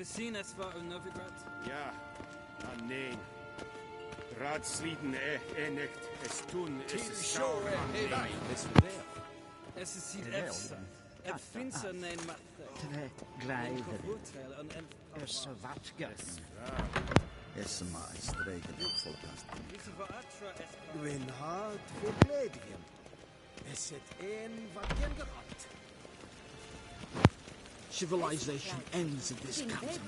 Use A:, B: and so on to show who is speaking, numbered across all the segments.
A: Seen as far as Novigrad?
B: Ja, nein. Radsviden enekt estun
A: sauer. Es ziet efsa. Het finns er een matte.
C: Tre gleider. Så vackert. Esma är strejken uppfolkast.
D: Gwen hart för glädjen. Es ett en vacker gerat. Civilization ends at this council.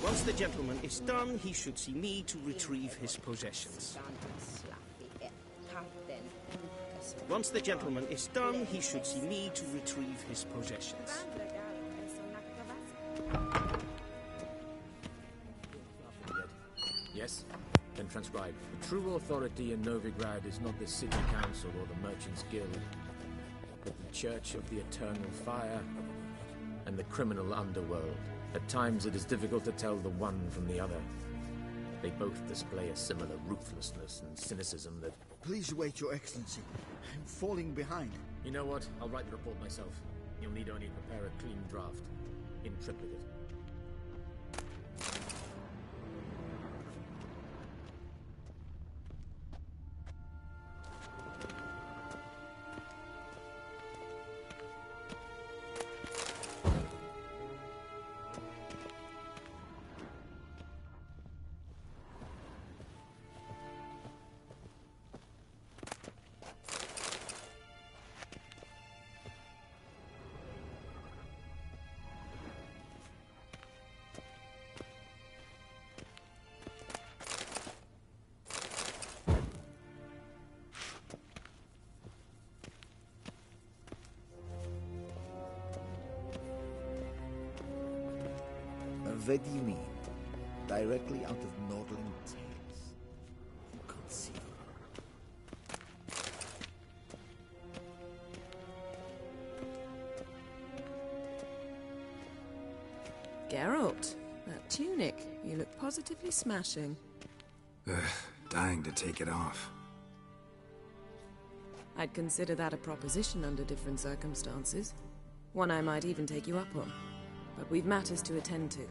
E: Once the gentleman is done, he should see me to retrieve his possessions. Once the gentleman is done, he should see me to retrieve his possessions.
F: Yes? Then transcribe. The true authority in Novigrad is not the city council or the merchants' guild, but the Church of the Eternal Fire and the criminal underworld. At times it is difficult to tell the one from the other. They both display a similar ruthlessness and cynicism that...
C: Please wait, Your Excellency. I'm falling behind.
F: You know what? I'll write the report myself. You'll need only prepare a clean draft. In triplicate.
C: What do you mean? Directly out of Nordling tales? Inconceivable.
G: Geralt, that tunic, you look positively smashing.
H: Dying to take it off.
G: I'd consider that a proposition under different circumstances. One I might even take you up on. But we've matters to attend to.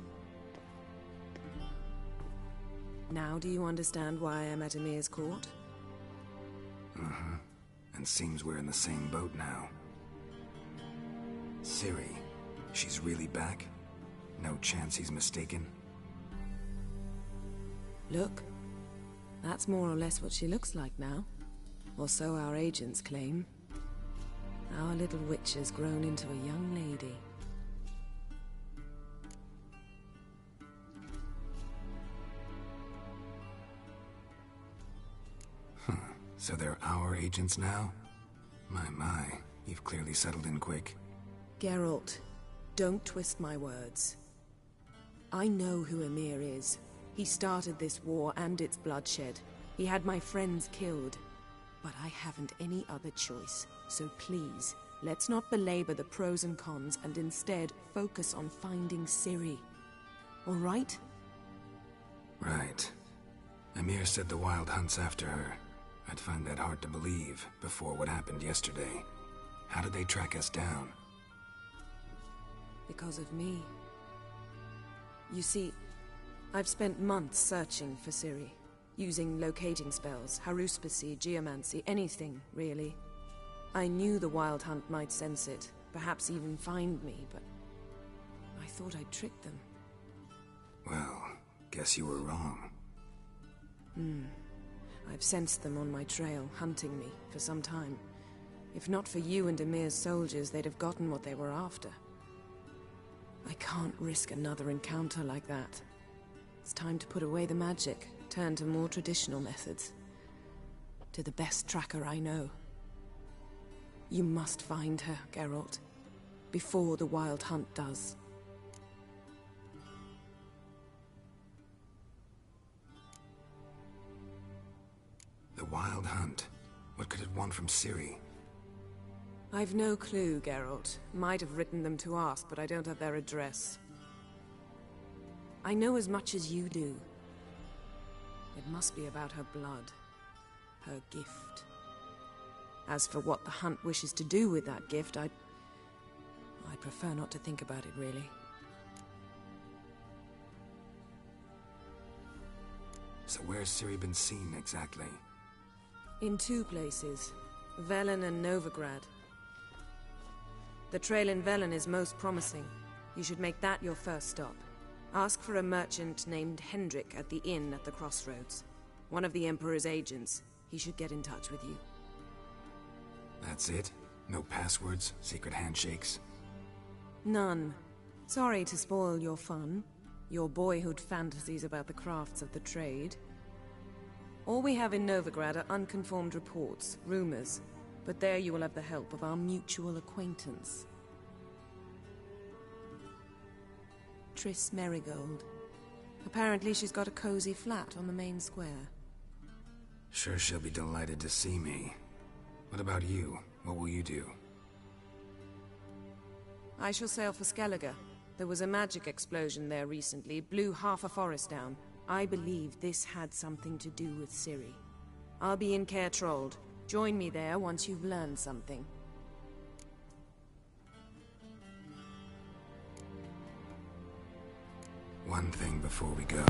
G: Now do you understand why I'm at Emir's court?
H: Uh-huh. And seems we're in the same boat now. Ciri, she's really back? No chance he's mistaken?
G: Look, that's more or less what she looks like now. Or so our agents claim. Our little witch has grown into a young lady.
H: So they're our agents now? My, you've clearly settled in quick.
G: Geralt, don't twist my words. I know who Emir is. He started this war and its bloodshed. He had my friends killed. But I haven't any other choice. So please, let's not belabor the pros and cons and instead focus on finding Ciri. All right?
H: Right. Emir said the Wild hunts after her. I'd find that hard to believe before what happened yesterday. How did they track us down?
G: Because of me. You see, I've spent months searching for Ciri, using locating spells, haruspicy, geomancy, anything, really. I knew the Wild Hunt might sense it, perhaps even find me, but I thought I'd tricked them.
H: Well, guess you were wrong.
G: I've sensed them on my trail, hunting me, for some time. If not for you and Emir's soldiers, they'd have gotten what they were after. I can't risk another encounter like that. It's time to put away the magic, turn to more traditional methods. To the best tracker I know. You must find her, Geralt. Before the Wild Hunt does.
H: The Wild Hunt? What could it want from Ciri?
G: I've no clue, Geralt. Might have written them to ask, but I don't have their address. I know as much as you do. It must be about her blood. Her gift. As for what the Hunt wishes to do with that gift, I'd prefer not to think about it, really.
H: So where's Ciri been seen, exactly?
G: In two places. Velen and Novigrad. The trail in Velen is most promising. You should make that your first stop. Ask for a merchant named Hendrik at the inn at the crossroads. One of the Emperor's agents. He should get in touch with you.
H: That's it? No passwords? Secret handshakes?
G: None. Sorry to spoil your fun. Your boyhood fantasies about the crafts of the trade. All we have in Novigrad are unconfirmed reports, rumors. But there you will have the help of our mutual acquaintance. Triss Merigold. Apparently she's got a cozy flat on the main square.
H: Sure she'll be delighted to see me. What about you? What will you do?
G: I shall sail for Skellige. There was a magic explosion there recently, blew half a forest down. I believe this had something to do with Ciri. I'll be in Caer Trolde. Join me there once you've learned something.
H: One thing before we go.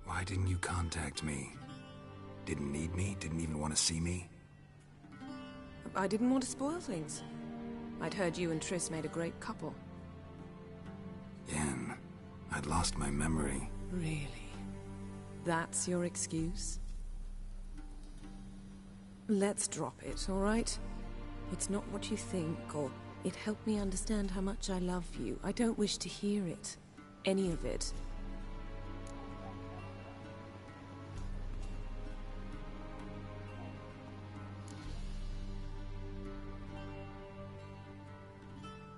H: Why didn't you contact me? Didn't need me? Didn't even want to see me?
G: I didn't want to spoil things. I'd heard you and Triss made a great couple.
H: Yen, I'd lost my memory.
G: Really? That's your excuse? Let's drop it, all right? It's not what you think, or it helped me understand how much I love you. I don't wish to hear it. Any of it.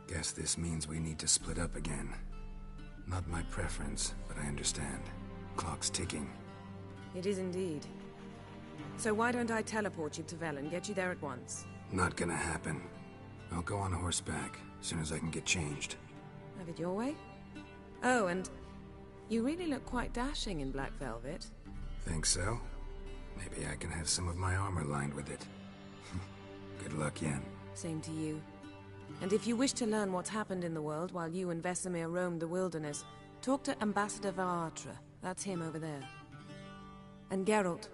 H: Guess this means we need to split up again. Not my preference, but I understand. Clock's ticking.
G: It is indeed. So why don't I teleport you to Velen, get you there at once?
H: Not gonna happen. I'll go on horseback, as soon as I can get changed.
G: Have it your way? Oh, and you really look quite dashing in black velvet.
H: Think so? Maybe I can have some of my armor lined with it. Good luck, Yen.
G: Same to you. And if you wish to learn what's happened in the world while you and Vesemir roamed the wilderness, talk to Ambassador Varatra. That's him over there. And Geralt,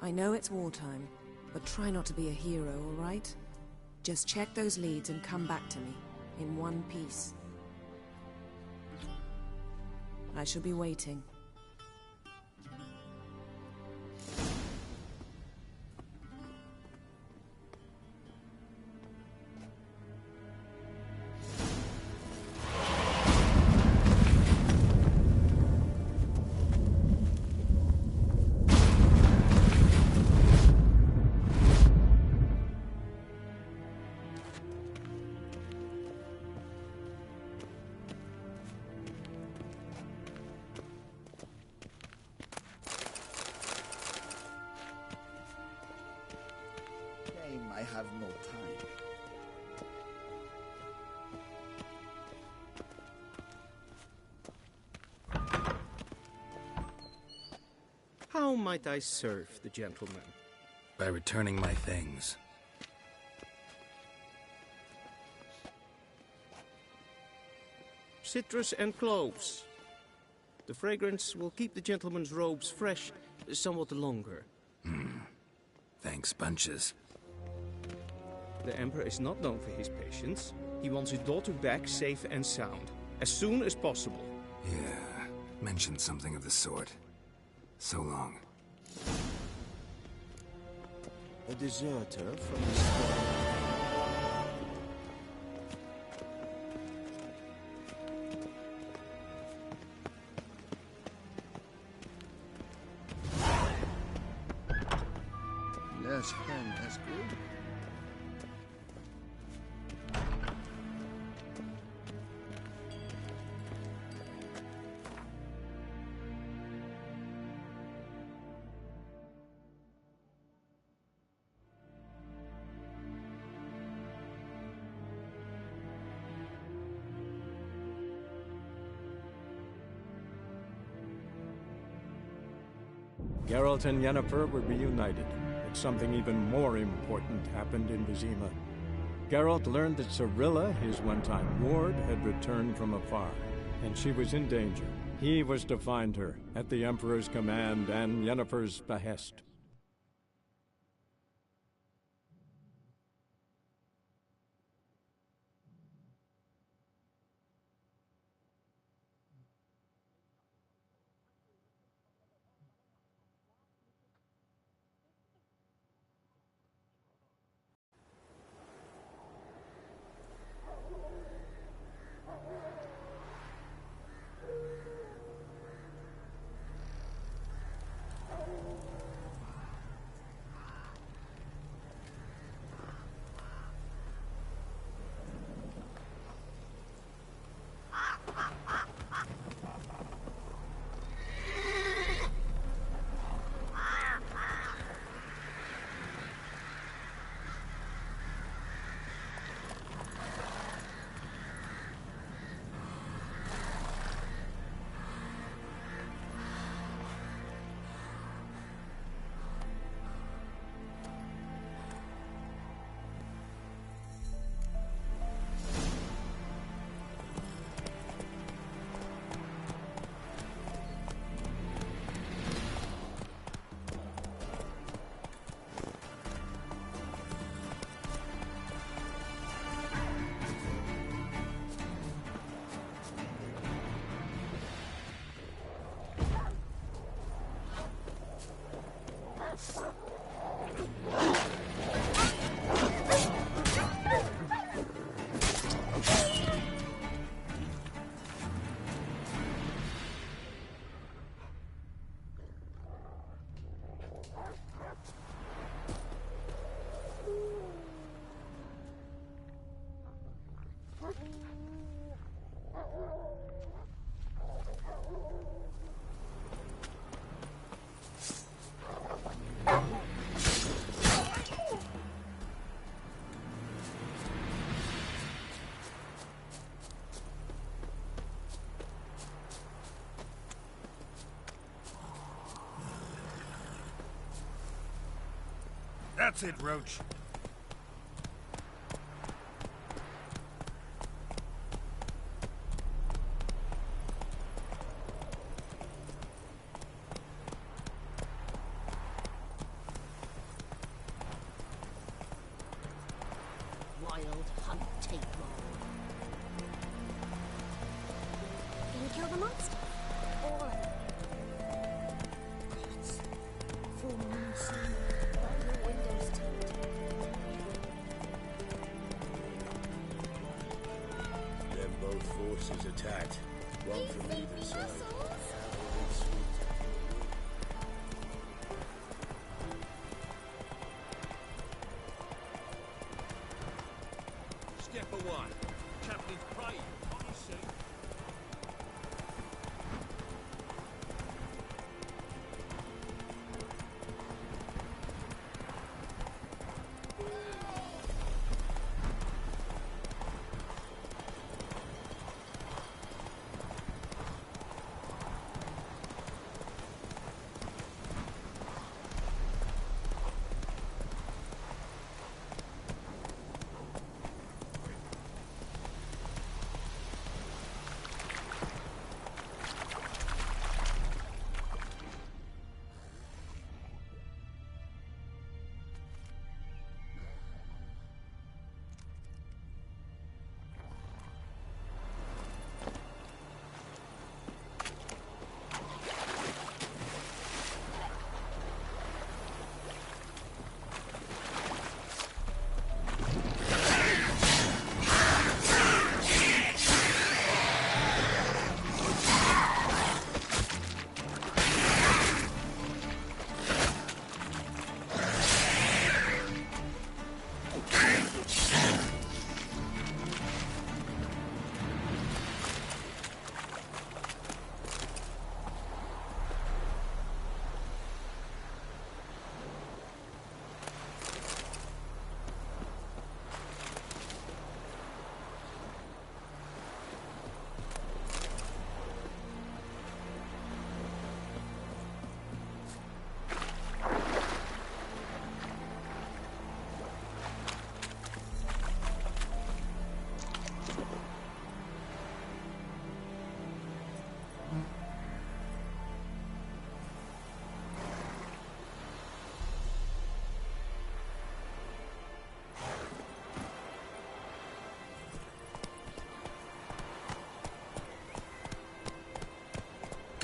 G: I know it's wartime, but try not to be a hero, all right? Just check those leads and come back to me, in one piece. I shall be waiting.
C: I have no time.
E: How might I serve the gentleman?
H: By returning my things.
E: Citrus and cloves. The fragrance will keep the gentleman's robes fresh somewhat longer.
H: Thanks, bunches.
E: The Emperor is not known for his patience. He wants his daughter back safe and sound, as soon as possible.
H: Yeah, mentioned something of the sort. So long.
D: A deserter from the squad. Less hen as good.
I: Geralt and Yennefer were reunited, but something even more important happened in Vizima. Geralt learned that Cirilla, his one-time ward, had returned from afar, and she was in danger. He was to find her, at the Emperor's command and Yennefer's behest.
B: That's it, Roach.
J: Wild hunt take roll. Can you kill the monster? All of them. Gods. Full moon soon. But your windows tint.
K: Then both forces attacked. One from either side.
A: Step away. Captain's praying. On his seat.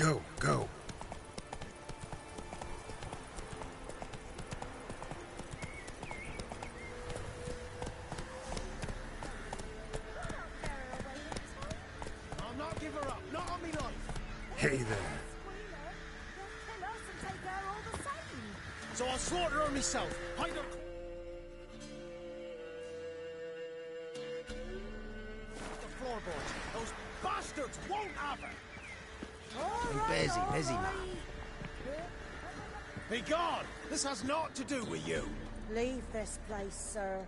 B: Go, go.
K: I'll not give her up, not on me life.
B: Hey there.
K: So I'll slaughter her myself. Hide her. The floorboards. Those bastards won't have her.
C: Busy, man.
K: Be gone! This has naught to do with you.
J: Leave this place, sir.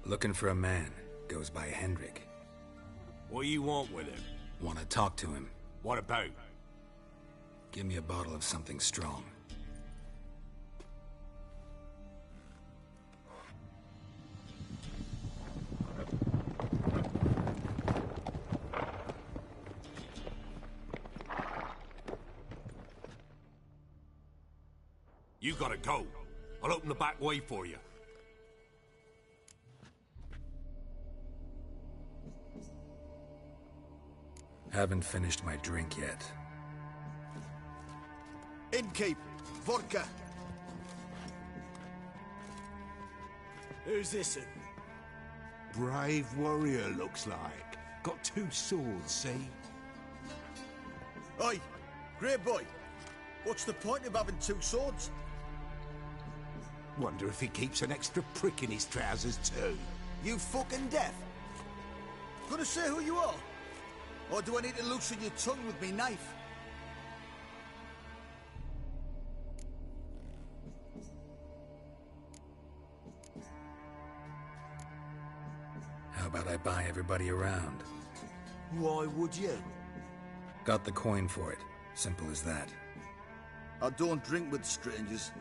H: Looking for a man. Goes by Hendrik.
L: What do you want with him?
H: Want to talk to him.
L: What about?
H: Give me a bottle of something strong.
L: You gotta go. I'll open the back way for you.
H: Haven't finished my drink yet.
C: Innkeep, vodka.
K: Who's this?
M: Brave warrior, looks like. Got 2 swords, see?
C: Oi, grey boy. What's the point of having 2 swords?
M: Wonder if he keeps an extra prick in his trousers too.
C: You fucking deaf? Gonna say who you are? Or do I need to loosen your tongue with me knife?
H: How about I buy everybody around?
C: Why would you?
H: Got the coin for it. Simple as that.
C: I don't drink with strangers.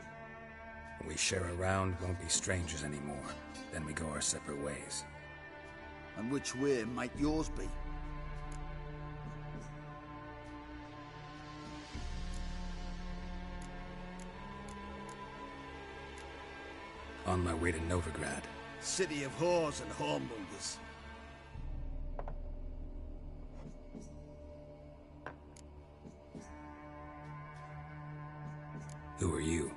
H: We share around, won't be strangers anymore. Then we go our separate ways.
C: And which way might yours be?
H: On my way to Novigrad.
C: City of whores and whoremongers.
H: Who are you?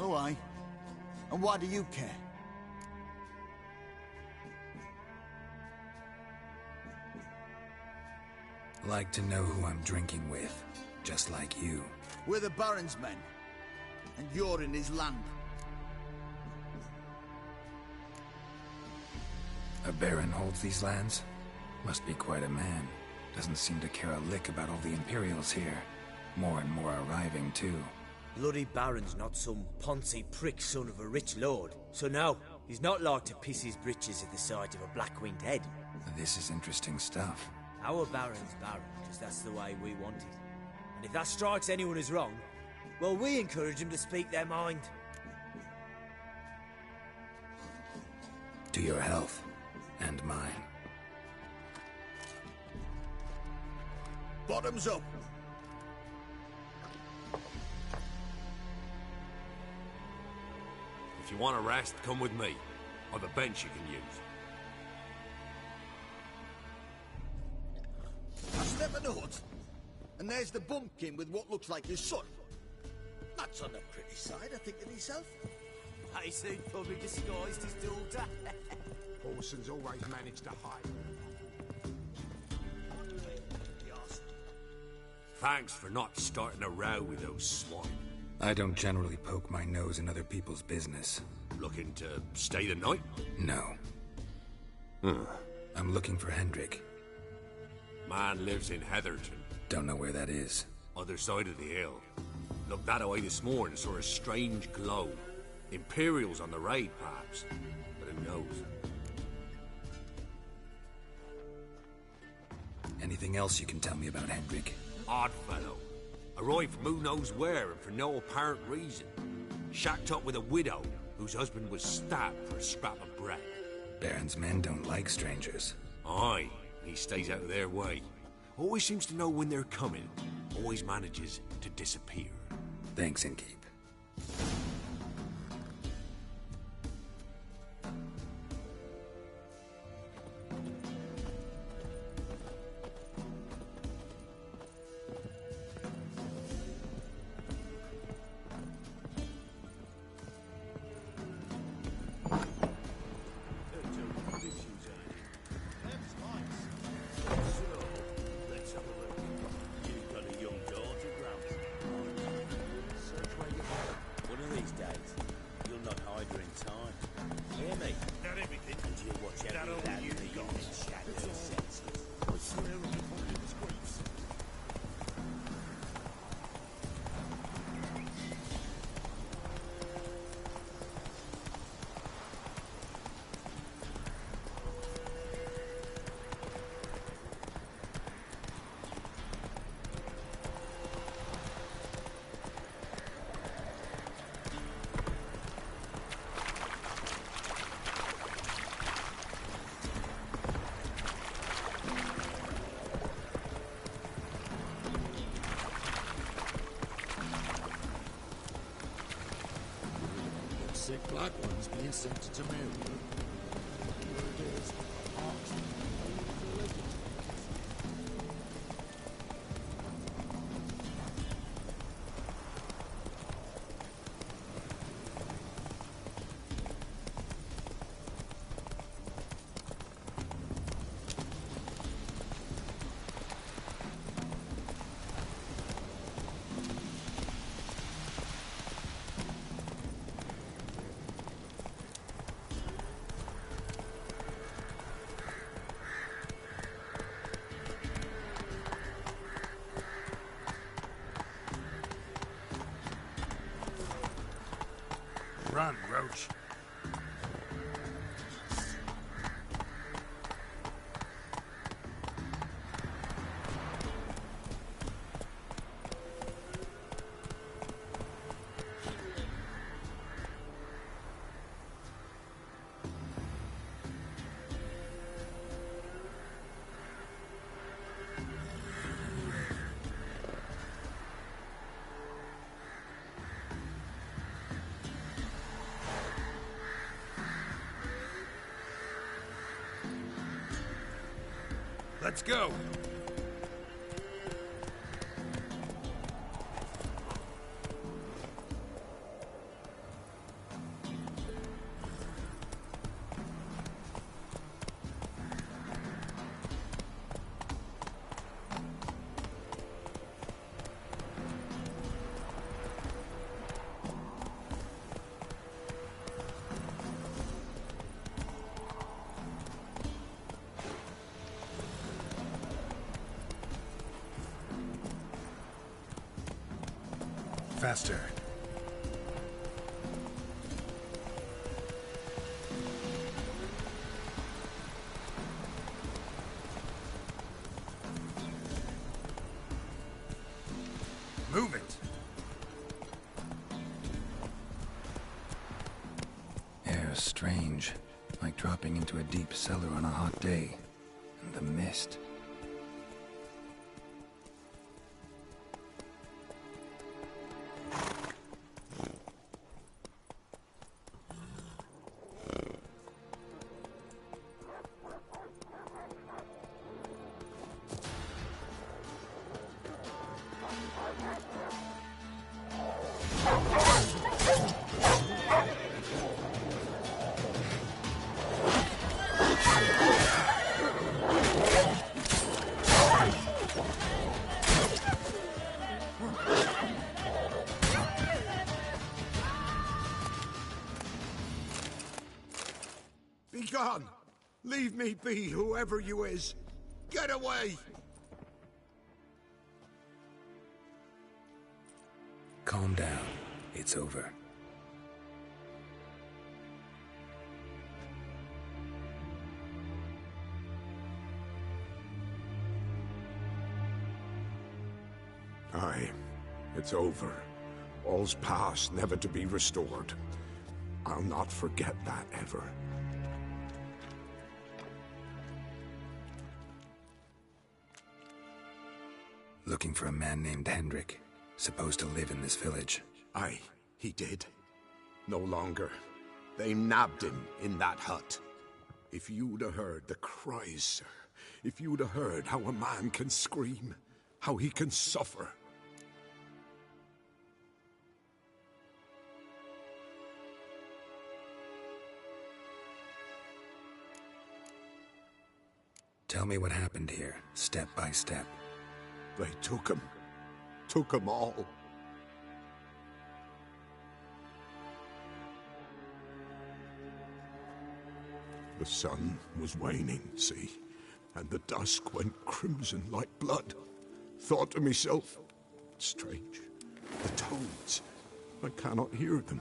C: Oh, aye. And why do you care?
H: Like to know who I'm drinking with. Just like you.
C: We're the Baron's men. And you're in his land.
H: A baron holds these lands? Must be quite a man. Doesn't seem to care a lick about all the Imperials here. More and more arriving, too.
N: Bloody Baron's not some poncy prick son of a rich lord. So no, he's not like to piss his britches at the sight of a black-winged head.
H: This is interesting stuff.
N: Our Baron's Baron, because that's the way we want it. And if that strikes anyone as wrong, well, we encourage them to speak their mind.
H: To your health. And mine.
C: Bottoms up.
L: If you want a rest, come with me. Or the bench you can use.
C: I step in the hut, and there's the bumpkin with what looks like his son. That's on the pretty side, I think to myself.
N: He soon probably disguised his daughter.
M: Orson's always managed to hide.
L: Thanks for not starting a row with those swine.
H: I don't generally poke my nose in other people's business.
L: Looking to stay the night?
H: No. I'm looking for Hendrik.
L: Man lives in Heatherton.
H: Don't know where that is.
L: Other side of the hill. Looked that away this morning, saw a strange glow. Imperials on the raid, perhaps. But who knows?
H: Anything else you can tell me about Hendrik?
L: Odd fellow. Arrived from who knows where and for no apparent reason. Shacked up with a widow whose husband was stabbed for a scrap of bread.
H: Baron's men don't like strangers.
L: Aye, he stays out of their way. Always seems to know when they're coming. Always manages to disappear.
H: Thanks, Innkeep.
K: Sick black ones being sent to Tamir. Here it is.
B: Run, Roach. Let's go. Faster. Move it.
H: Air's strange, like dropping into a deep cellar on a hot day. And the mist.
M: Be gone! Leave me be, whoever you is! Get away!
H: calm down. It's over.
M: Aye, it's over. All's past, never to be restored. I'll not forget that ever.
H: Looking for a man named Hendrik, supposed to live in this village.
M: Aye, he did. No longer. They nabbed him in that hut. If you'd have heard the cries, sir. If you'd have heard how a man can scream, how he can suffer.
H: Tell me what happened here, step by step.
M: They took him. Took him all. The sun was waning, see? And the dusk went crimson like blood. Thought to myself, strange. The toads. I cannot hear them.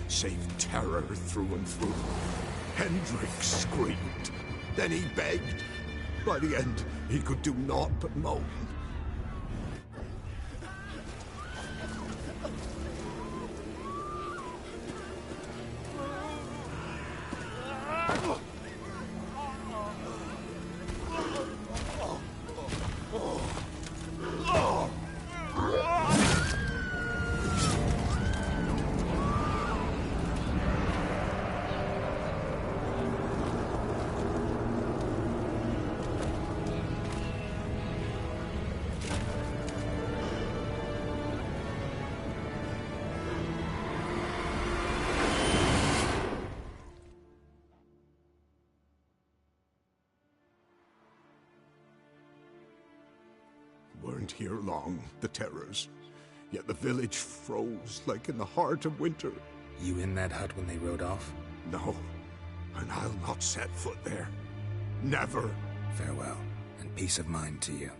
M: Save terror through and through. Hendrik screamed. Then he begged. By the end, he could do naught but moan. Weren't here long, the terrors. Yet the village froze like in the heart of winter.
H: You in that hut when they rode off?
M: No, and I'll not set foot there. Never.
H: Farewell, and peace of mind to you.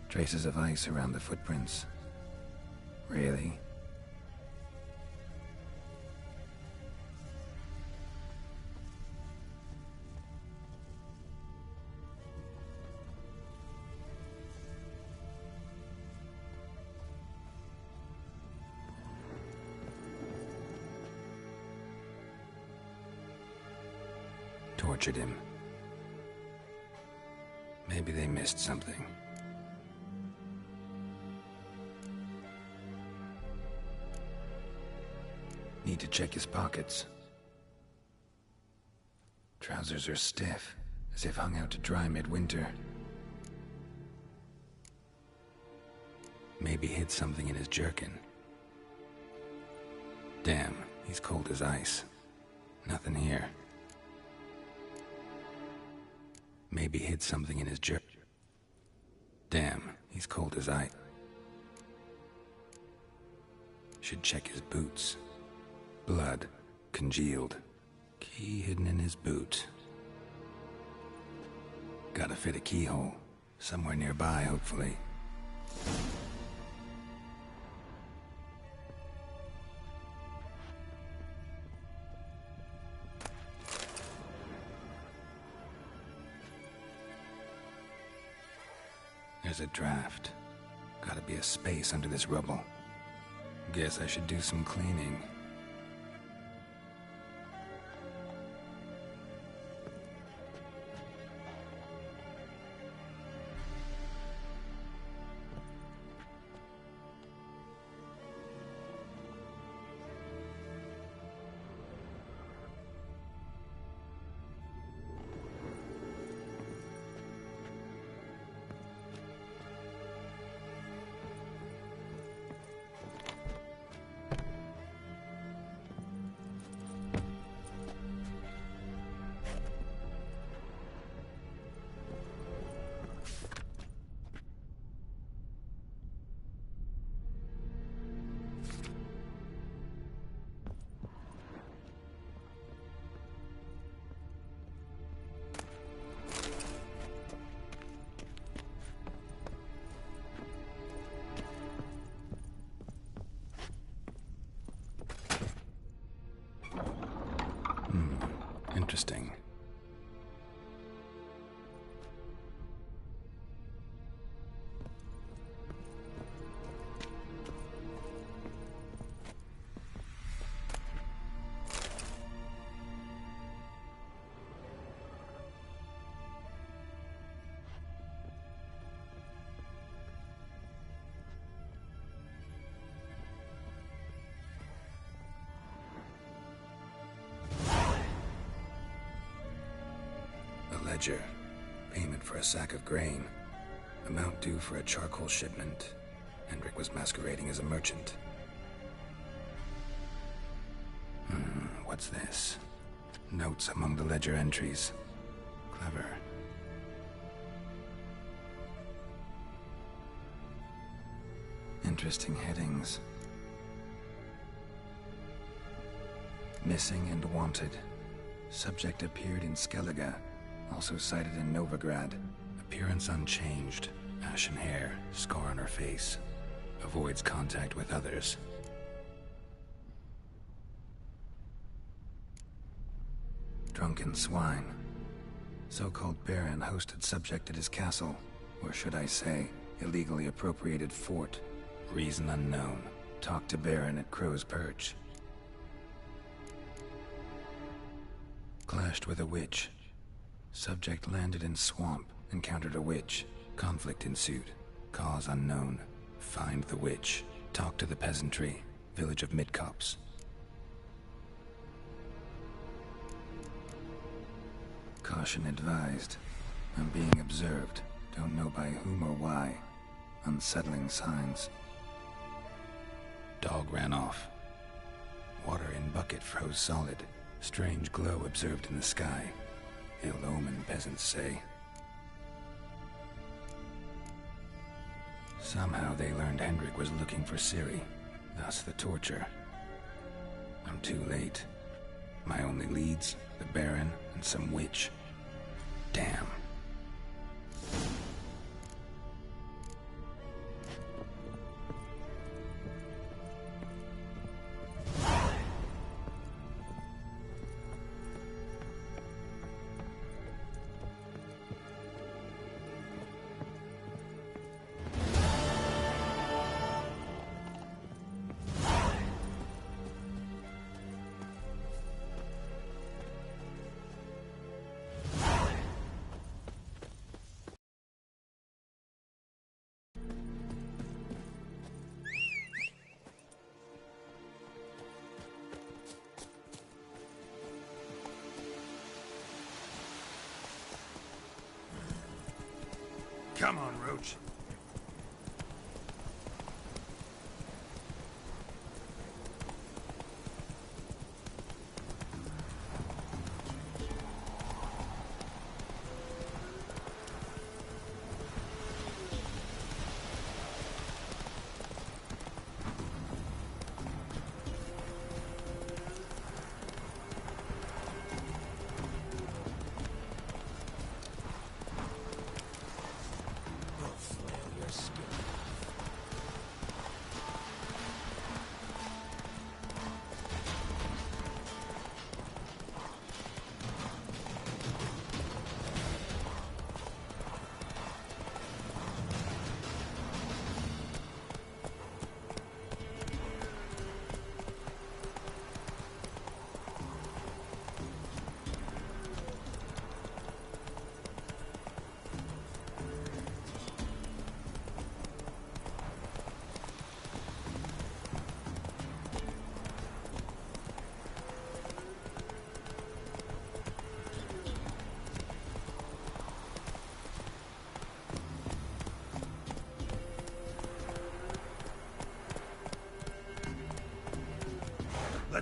H: Traces of ice around the footprints. Really? Tortured him. Maybe they missed something. Need to check his pockets. Trousers are stiff, as if hung out to dry midwinter. Maybe hid something in his jerkin. Damn, he's cold as ice. Nothing here. Maybe hid something in his jerkin. Damn, he's cold as ice. Should check his boots. Blood, congealed. Key hidden in his boot. Gotta fit a keyhole. Somewhere nearby, hopefully. There's a draft. Gotta be a space under this rubble. Guess I should do some cleaning. Interesting. Ledger. Payment for a sack of grain. Amount due for a charcoal shipment. Hendrik was masquerading as a merchant. What's this? Notes among the ledger entries. Clever. Interesting headings. Missing and wanted. Subject appeared in Skellige. Also sighted in Novigrad. Appearance unchanged. Ashen hair, scar on her face. Avoids contact with others. Drunken swine. So-called Baron hosted subject at his castle. Or should I say, illegally appropriated fort. Reason unknown. Talked to Baron at Crow's Perch. Clashed with a witch. Subject landed in swamp, encountered a witch. Conflict ensued. Cause unknown. Find the witch. Talk to the peasantry. Village of Midcopse. Caution advised. I'm being observed. Don't know by whom or why. Unsettling signs. Dog ran off. Water in bucket froze solid. Strange glow observed in the sky. Ill omen, peasants say. Somehow they learned Hendrik was looking for Ciri, thus the torture. I'm too late. My only leads, the Baron and some witch. Damn.
B: Come on, Roach.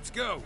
B: Let's go.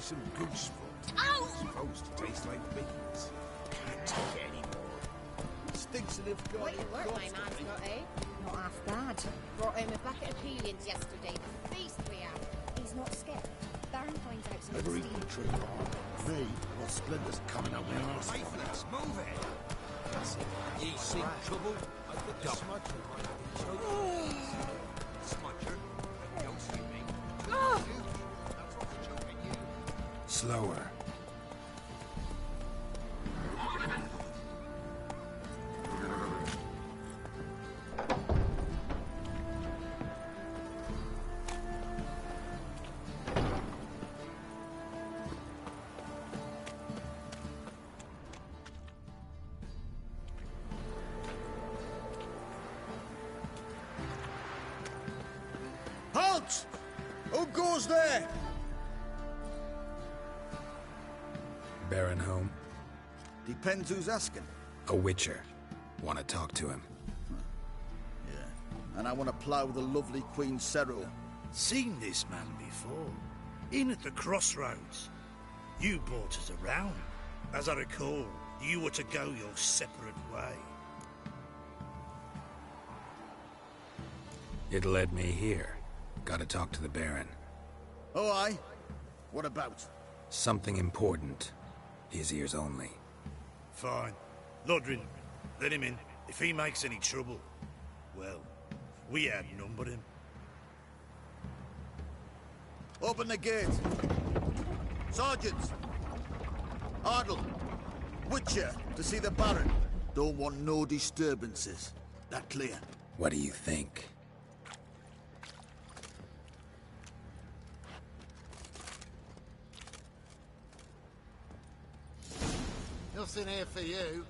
B: Some goose foot. Supposed to taste like beans. Can't take it anymore.
C: Stinks of God.
J: Quite a work my man's got, eh? Not half bad. Brought home a bucket of peelings yesterday. Feast we have. He's not scared. Baron finds out some
K: Never
J: steam.
K: eaten a tree on. Me, well, Splinter's coming up with us.
L: Let's move it. Ye see trouble? I think a smudger might be choking. Smudger? Don't see me. That's what's choking you.
H: Slower.
C: Halt! Who goes there?
H: Baron home?
C: Depends who's asking.
H: A witcher. Want to talk to him?
C: Yeah. And I want to plough the lovely Queen Cero.
B: Seen this man before. In at the crossroads. You brought us around. As I recall, you were to go your separate way.
H: It led me here. Gotta talk to the Baron.
C: Oh, aye? What about?
H: Something important. His ears only.
B: Fine. Lodrin, let him in. If he makes any trouble, well, we outnumber him.
C: Open the gate. Sergeants! Ardle! Witcher, to see the Baron. Don't want no disturbances. That clear?
H: What do you think?
K: Nothing here for you.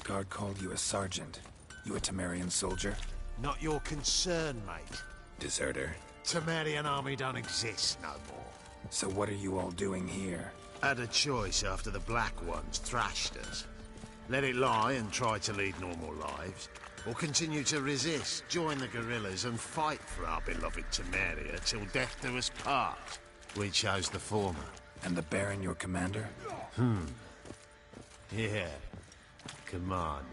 H: Guard called you a sergeant. You a Temerian soldier?
O: Not your concern, mate.
H: Deserter?
O: Temerian army don't exist no more.
H: So what are you all doing here?
O: Had a choice after the Black Ones thrashed us. Let it lie and try to lead normal lives, or continue to resist, join the guerrillas and fight for our beloved Temeria till death do us part. We chose the former.
H: And the Baron your commander?
O: Yeah. Commander.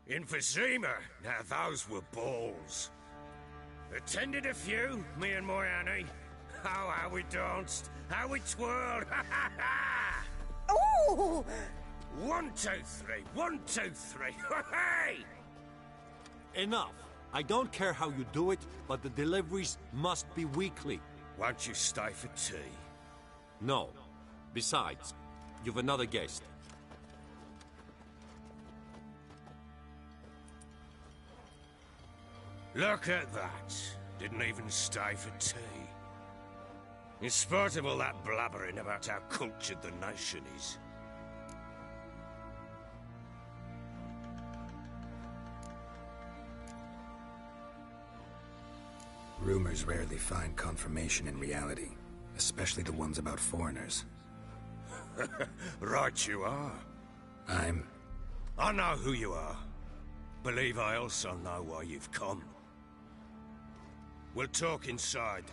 L: In Vizima, now those were balls. Attended a few, me and my Annie. Oh, how we danced, how we twirled, ha ha ha!
J: Oh!
L: 1, 2, 3, 1, 2, 3, hey!
P: Enough. I don't care how you do it, but the deliveries must be weekly.
L: Won't you stay for tea?
P: No. Besides, you've another guest.
L: Look at that. Didn't even stay for tea. In spite of all that blabbering about how cultured the nation is.
H: Rumors rarely find confirmation in reality, especially the ones about foreigners.
L: Right you are. I know who you are. Believe I also know why you've come. We'll talk inside.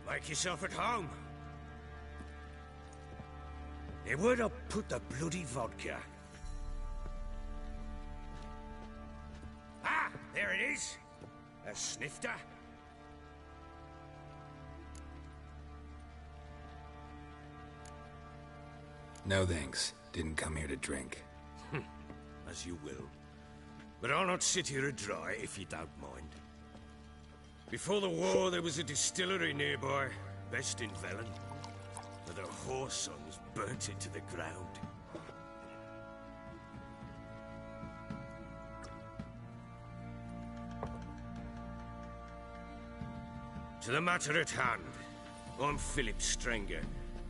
L: Make yourself at home. Hey, where'd I put the bloody vodka? Ah, there it is. A snifter.
H: No thanks. Didn't come here to drink.
L: As you will. But I'll not sit here dry if you don't mind. Before the war, there was a distillery nearby, best in Velen. But the whore sons burnt it to the ground. To the matter at hand, I'm Philip Strenger,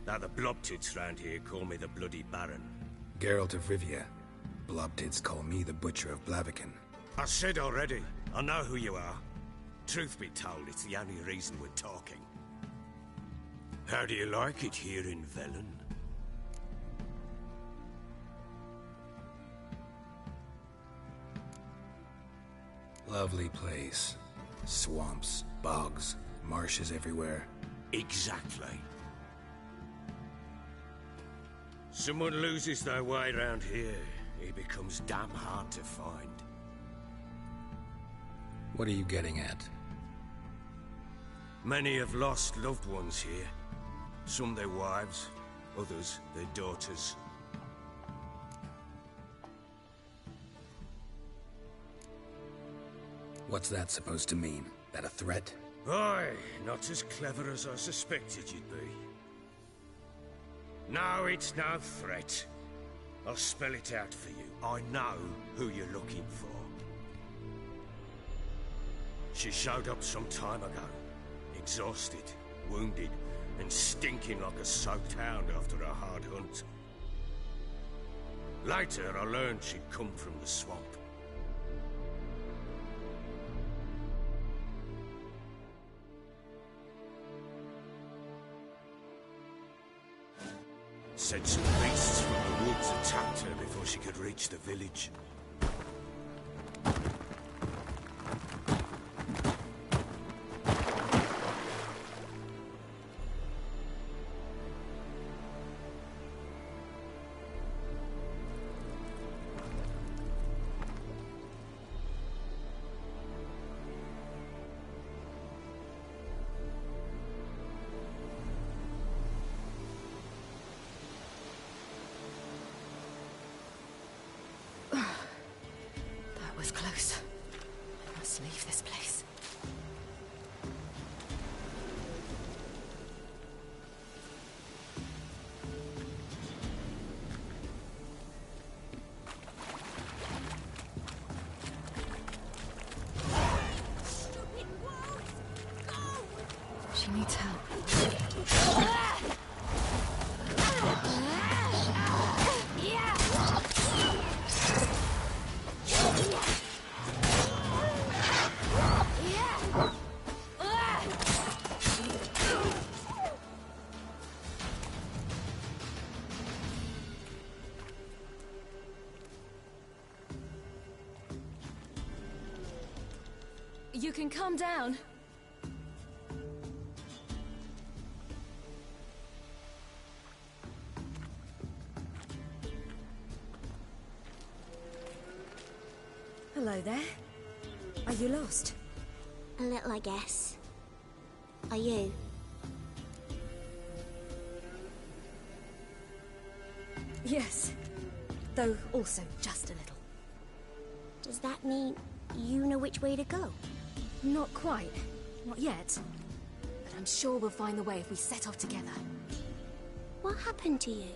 L: though the Blobtits round here call me the Bloody Baron.
H: Geralt of Rivia. Blobtits call me the Butcher of Blaviken.
L: I said already, I know who you are. Truth be told, it's the only reason we're talking. How do you like it here in Velen?
H: Lovely place. Swamps, bogs, marshes everywhere.
L: Exactly. Someone loses their way around here, he becomes damn hard to find.
H: What are you getting at?
L: Many have lost loved ones here. Some their wives, others their daughters.
H: What's that supposed to mean? That a threat?
L: Aye, not as clever as I suspected you'd be. No, it's no threat. I'll spell it out for you. I know who you're looking for. She showed up some time ago. Exhausted, wounded, and stinking like a soaked hound after a hard hunt. Later, I learned she'd come from the swamp. Said some beasts from the woods attacked her before she could reach the village.
G: Was close. I must leave this place. She needs help. You can calm down. Hello there. Are you lost?
J: A little, I guess. Are you?
G: Yes. Though also just a little.
J: Does that mean you know which way to go?
G: Not quite. Not yet. But I'm sure we'll find the way if we set off together.
J: What happened to you?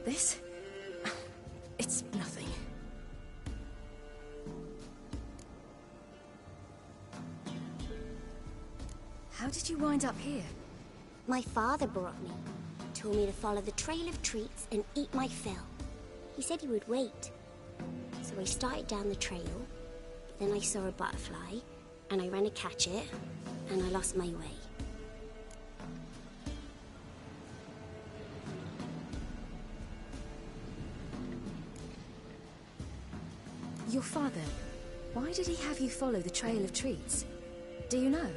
G: This? It's nothing. How did you wind up here?
J: My father brought me. Told me to follow the trail of treats and eat my fill. He said he would wait. So I started down the trail. Then I saw a butterfly, and I ran to catch it, and I lost my way.
G: Your father, why did he have you follow the trail of treats? Do you know?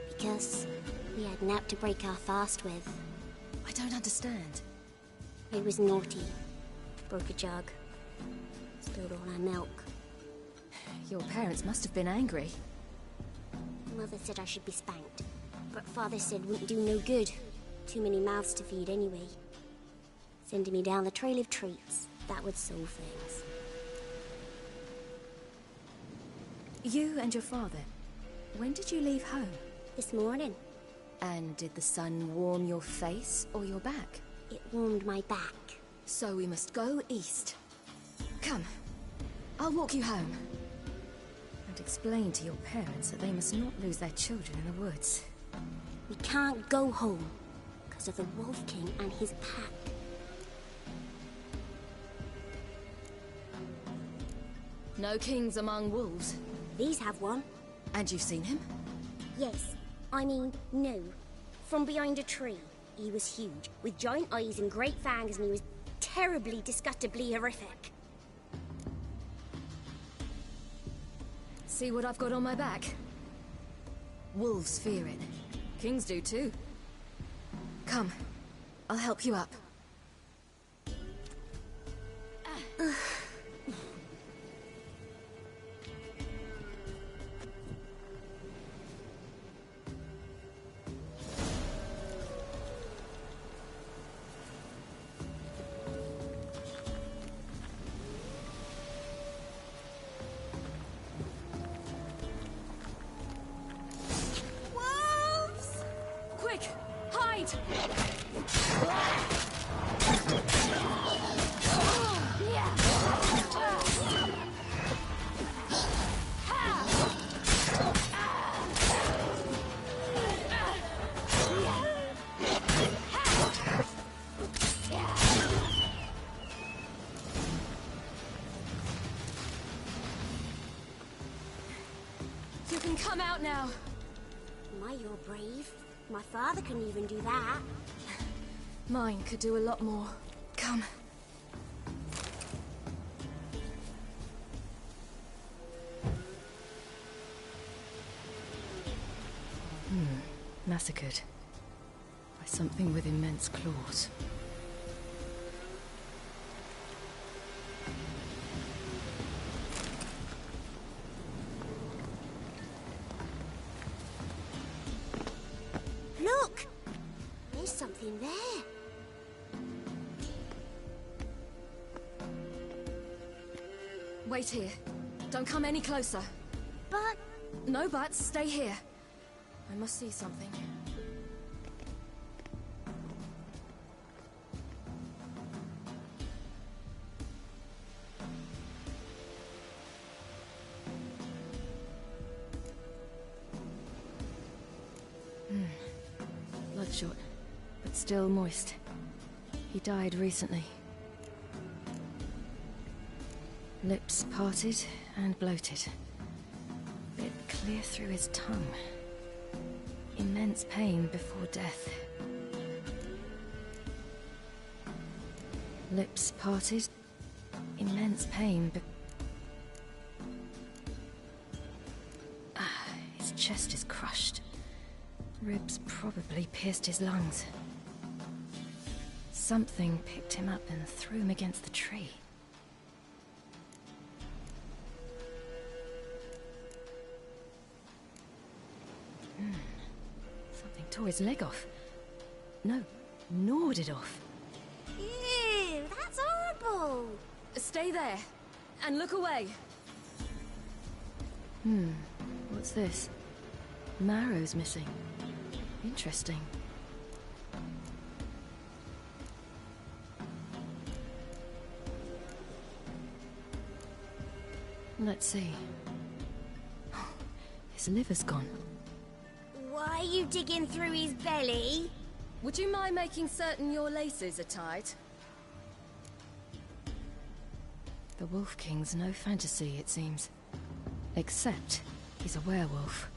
J: Because we had nap to break our fast with.
G: I don't understand.
J: I was naughty. Broke a jug. Spilled all our milk.
G: Your parents must have been angry.
J: Mother said I should be spanked, but Father said wouldn't do no good. Too many mouths to feed anyway. Sending me down the trail of treats. That would solve things.
Q: You and your father, when did you leave home?
J: This morning.
Q: And did the sun warm your face or your back?
J: It warmed my back.
Q: So we must go east. Come, I'll walk you home. And explain to your parents that they must not lose their children in the woods.
J: We can't go home because of the Wolf King and his pack.
Q: No kings among wolves.
J: These have one.
Q: And you've seen him?
J: Yes. I mean, no. From behind a tree. He was huge, with giant eyes and great fangs, and he was terribly, disgustingly horrific.
Q: See what I've got on my back? Wolves fear it. Kings do too. Come, I'll help you up. You can come out now.
J: My, you're brave. My father couldn't even do that.
Q: Mine could do a lot more. Come. Massacred. By something with immense claws.
J: Look! There's something there.
Q: Wait here. Don't come any closer.
J: But...
Q: No buts. Stay here. I must see something. Bloodshot, but still moist. He died recently. Lips parted and bloated. Bit clear through his tongue. Immense pain before death. Lips parted. Immense pain his chest is crushed. Ribs probably pierced his lungs. Something picked him up and threw him against the tree. Something tore his leg off. No, gnawed it off.
J: Ew, that's horrible.
Q: Stay there, and look away. What's this? Marrow's missing. Interesting. Let's see. His liver's gone.
J: Why are you digging through his belly?
Q: Would you mind making certain your laces are tight? The Wolf King's no fantasy, it seems. Except he's a werewolf.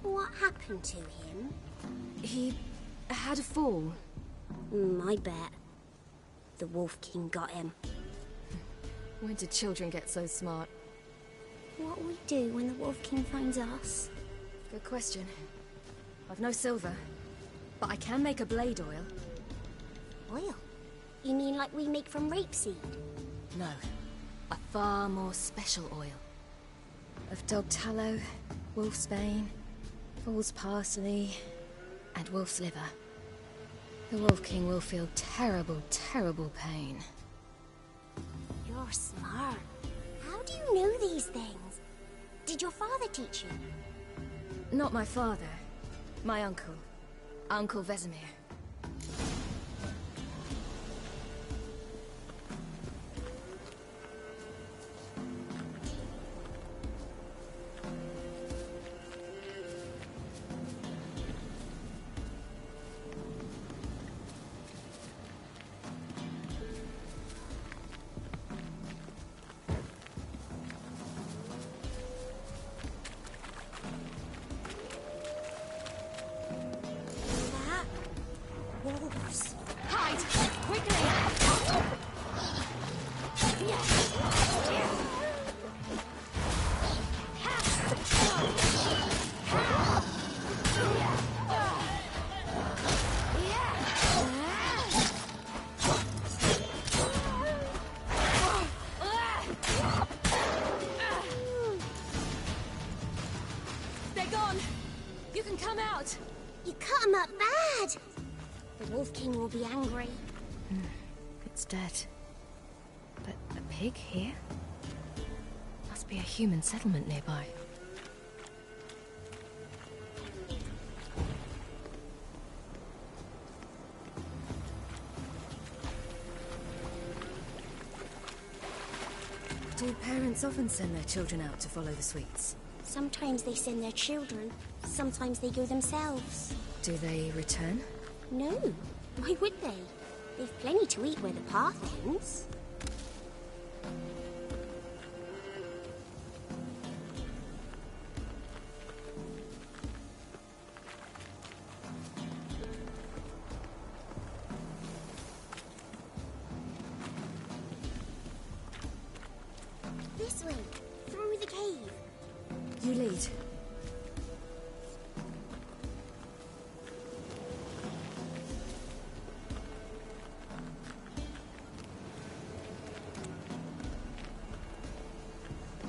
J: What happened to him?
Q: He had a fall.
J: I bet. The Wolf King got him.
Q: When did children get so smart?
J: What will we do when the Wolf King finds us?
Q: Good question. I've no silver, but I can make a blade oil.
J: Oil? You mean like we make from rapeseed?
Q: No. A far more special oil. Of dog tallow, wolfsbane, fool's parsley, and wolf's liver. The Wolf King will feel terrible, terrible pain.
J: You're smart. How do you know these things? Did your father teach you?
Q: Not my father. My uncle. Uncle Vesemir.
J: Wolves.
Q: Hide! Quickly! They're gone! You can come out!
J: You cut him up bad! The Wolf King will be angry.
Q: It's dead. But a pig here? Must be a human settlement nearby. Do parents often send their children out to follow the sweets?
J: Sometimes they send their children, sometimes they go themselves.
Q: Do they return?
J: No, why would they? They've plenty to eat where the path ends. This way, through the cave.
Q: You lead.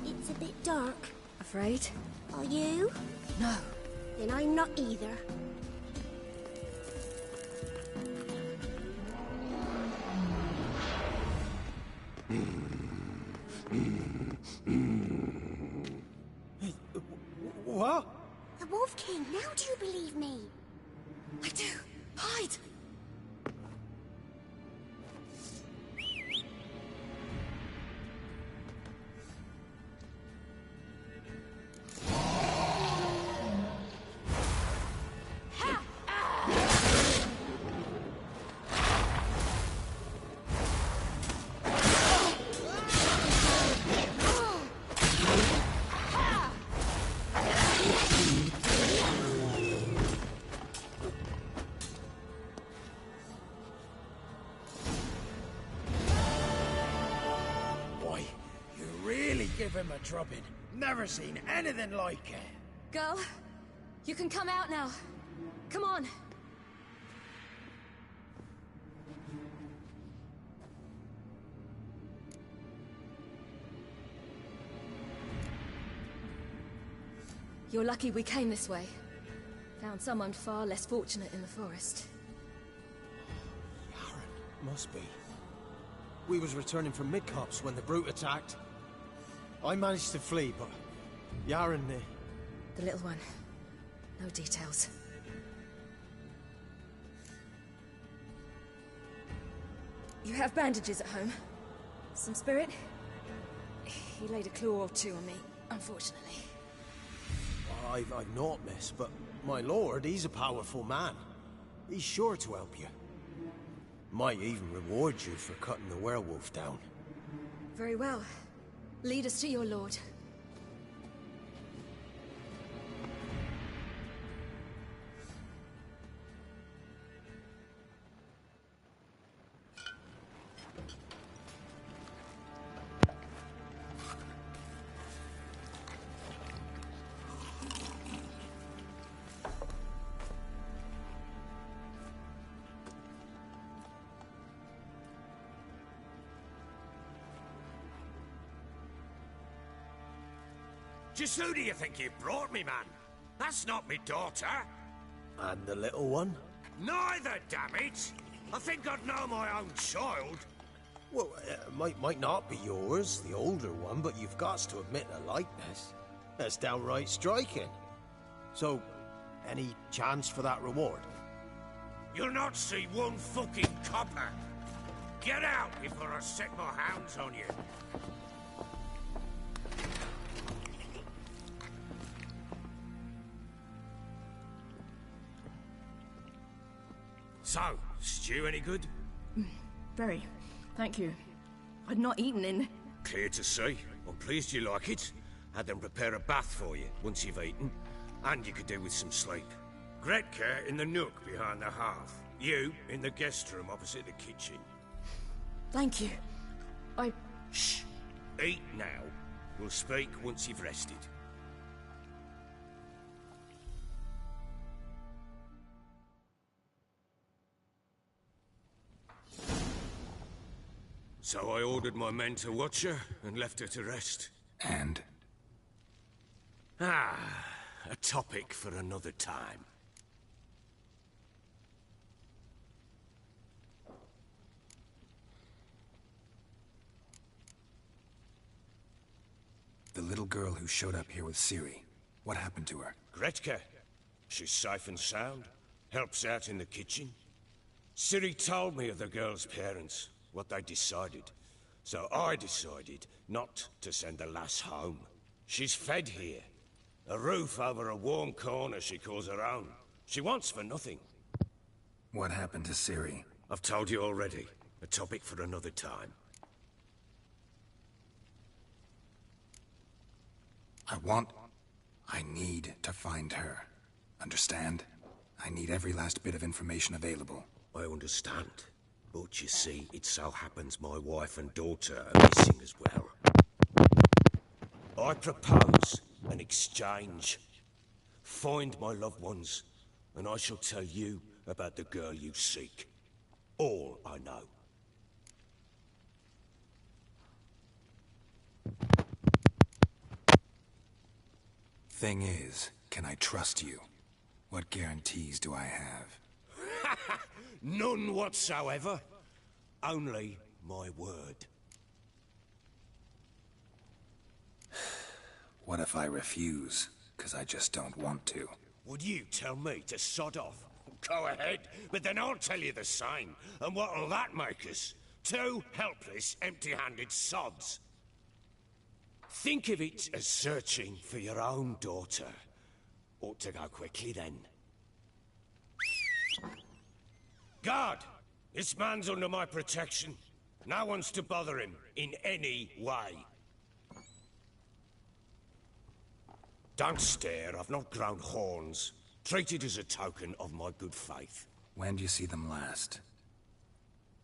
J: It's a bit dark.
Q: Afraid?
J: Are you?
Q: No.
J: Then I'm not either.
P: What?
J: The Wolf King, now do you believe me?
Q: I do. Hide!
N: Give him a drubbing. Never seen anything like it.
Q: Girl, you can come out now. Come on. You're lucky we came this way. Found someone far less fortunate in the forest.
P: Must be. We was returning from Midcops when the brute attacked. I managed to flee, but Yaren...
Q: The little one. No details. You have bandages at home? Some spirit? He laid a claw or two on me, unfortunately.
P: I've not, miss, but my lord, he's a powerful man. He's sure to help you. Might even reward you for cutting the werewolf down.
Q: Very well. Lead us to your lord.
L: Just who do you think you brought me, man? That's not me daughter.
P: And the little one?
L: Neither, damn it! I think I'd know my own child.
P: Well, might not be yours, the older one, but you've got to admit a likeness. That's downright striking. So, any chance for that reward?
L: You'll not see one fucking copper. Get out before I set my hounds on you. So, stew any good?
R: Very. Thank you. I'd not eaten in...
L: Clear to see. I'm pleased you like it. Had them prepare a bath for you once you've eaten. And you could do with some sleep. Gretka in the nook behind the hearth. You in the guest room opposite the kitchen.
R: Thank you.
L: Shh. Eat now. We'll speak once you've rested. So I ordered my men to watch her and left her to rest.
H: And?
L: A topic for another time.
H: The little girl who showed up here with Ciri. What happened to her?
L: Gretka. She's safe and sound. Helps out in the kitchen. Ciri told me of the girl's parents. What they decided. So I decided not to send the lass home. She's fed here. A roof over a warm corner she calls her own. She wants for nothing.
H: What happened to Ciri?
L: I've told you already. A topic for another time.
H: I need to find her. Understand? I need every last bit of information available.
L: I understand. But you see, it so happens my wife and daughter are missing as well. I propose an exchange. Find my loved ones, and I shall tell you about the girl you seek. All I know.
H: Thing is, can I trust you? What guarantees do I have?
L: None whatsoever. Only my word.
H: What if I refuse? 'Cause I just don't want to.
L: Would you tell me to sod off? Go ahead, but then I'll tell you the same. And what'll that make us? Two helpless, empty-handed sods. Think of it as searching for your own daughter. Ought to go quickly then. Guard! This man's under my protection. No one's to bother him in any way. Don't stare, I've not grown horns. Treat it as a token of my good faith.
H: When did you see them last?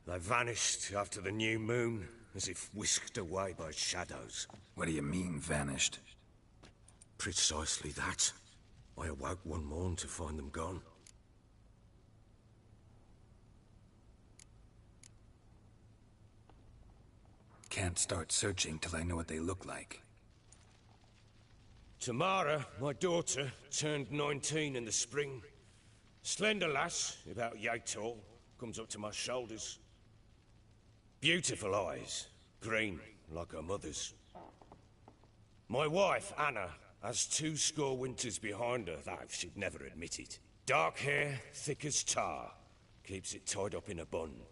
L: They vanished after the new moon, as if whisked away by shadows.
H: What do you mean, vanished?
L: Precisely that. I awoke one morn to find them gone.
H: Can't start searching till I know what they look like.
L: Tamara, my daughter, turned 19 in the spring. Slender lass, about yay tall, comes up to my shoulders. Beautiful eyes, green, like her mother's. My wife, Anna, has 20 winters behind her, though she'd never admit it. Dark hair, thick as tar, keeps it tied up in a bun.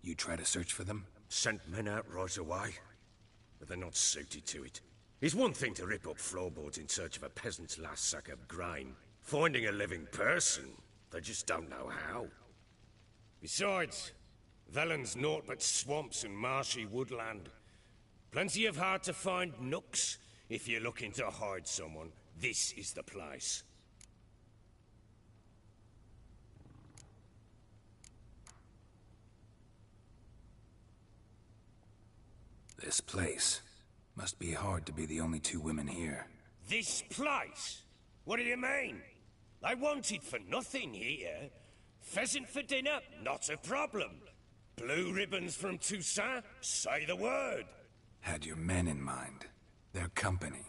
H: You try to search for them?
L: Sent men out right away, but they're not suited to it. It's one thing to rip up floorboards in search of a peasant's last sack of grain. Finding a living person, they just don't know how. Besides, Velen's naught but swamps and marshy woodland. Plenty of hard-to-find nooks. If you're looking to hide someone, this is the place.
H: This place. Must be hard to be the only two women here.
L: This place? What do you mean? They wanted for nothing here. Pheasant for dinner? Not a problem. Blue ribbons from Toussaint? Say the word.
H: Had your men in mind. Their company.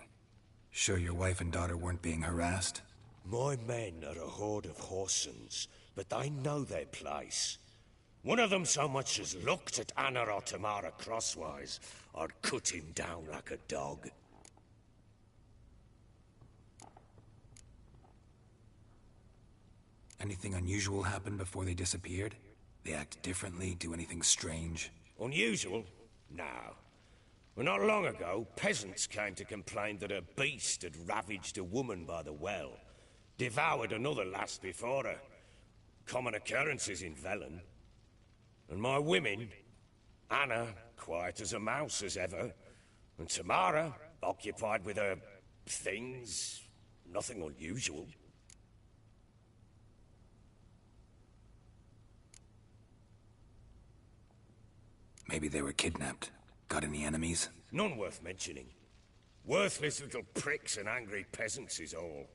H: Sure your wife and daughter weren't being harassed?
L: My men are a horde of whoresons, but they know their place. One of them so much as looked at Anna or Tamara crosswise, I'd cut him down like a dog.
H: Anything unusual happen before they disappeared? They act differently, do anything strange?
L: Unusual? No. Well, not long ago, peasants came to complain that a beast had ravaged a woman by the well. Devoured another lass before her. Common occurrences in Velen. And my women, Anna, quiet as a mouse as ever, and Tamara, occupied with her things, nothing unusual.
H: Maybe they were kidnapped. Got any enemies?
L: None worth mentioning. Worthless little pricks and angry peasants is all.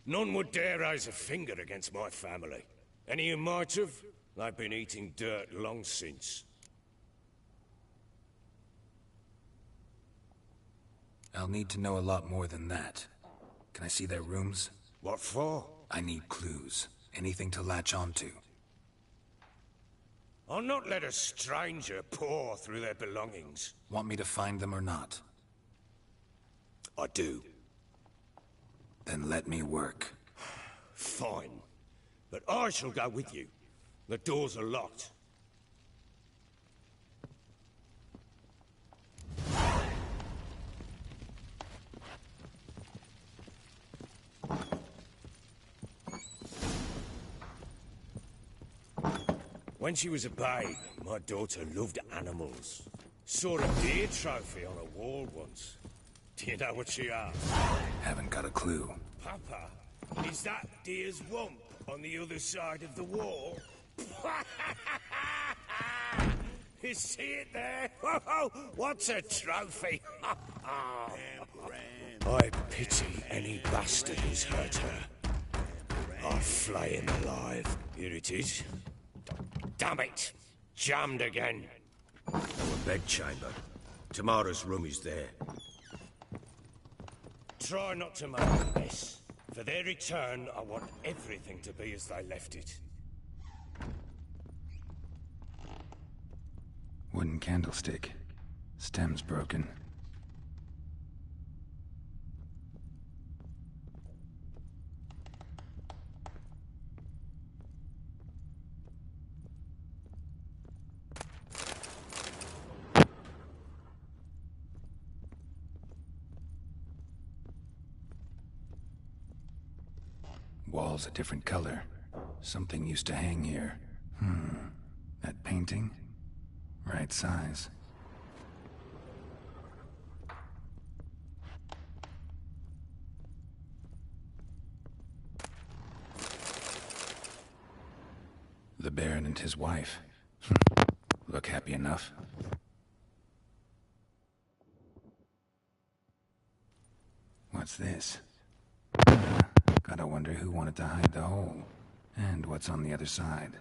L: None would dare raise a finger against my family. Any who might have, they've been eating dirt long since.
H: I'll need to know a lot more than that. Can I see their rooms?
L: What for?
H: I need clues. Anything to latch onto.
L: I'll not let a stranger pore through their belongings.
H: Want me to find them or not?
L: I do.
H: Then let me work.
L: Fine. But I shall go with you. The doors are locked. When she was a babe, my daughter loved animals. Saw a deer trophy on a wall once. Do you know what she asked?
H: Haven't got a clue.
L: Papa, is that deer's wump on the other side of the wall? You see it there? What's a trophy? I pity any bastard who's hurt her. I'll flay him alive. Here it is. Damn it! Jammed again. Our bedchamber. Tamara's room is there. Try not to make a mess. For their return, I want everything to be as they left it.
H: Wooden candlestick. Stem's broken. Wall's a different color. Something used to hang here. That painting? Right size. The Baron and his wife. Look happy enough. What's this? Gotta wonder who wanted to hide the hole. And what's on the other side.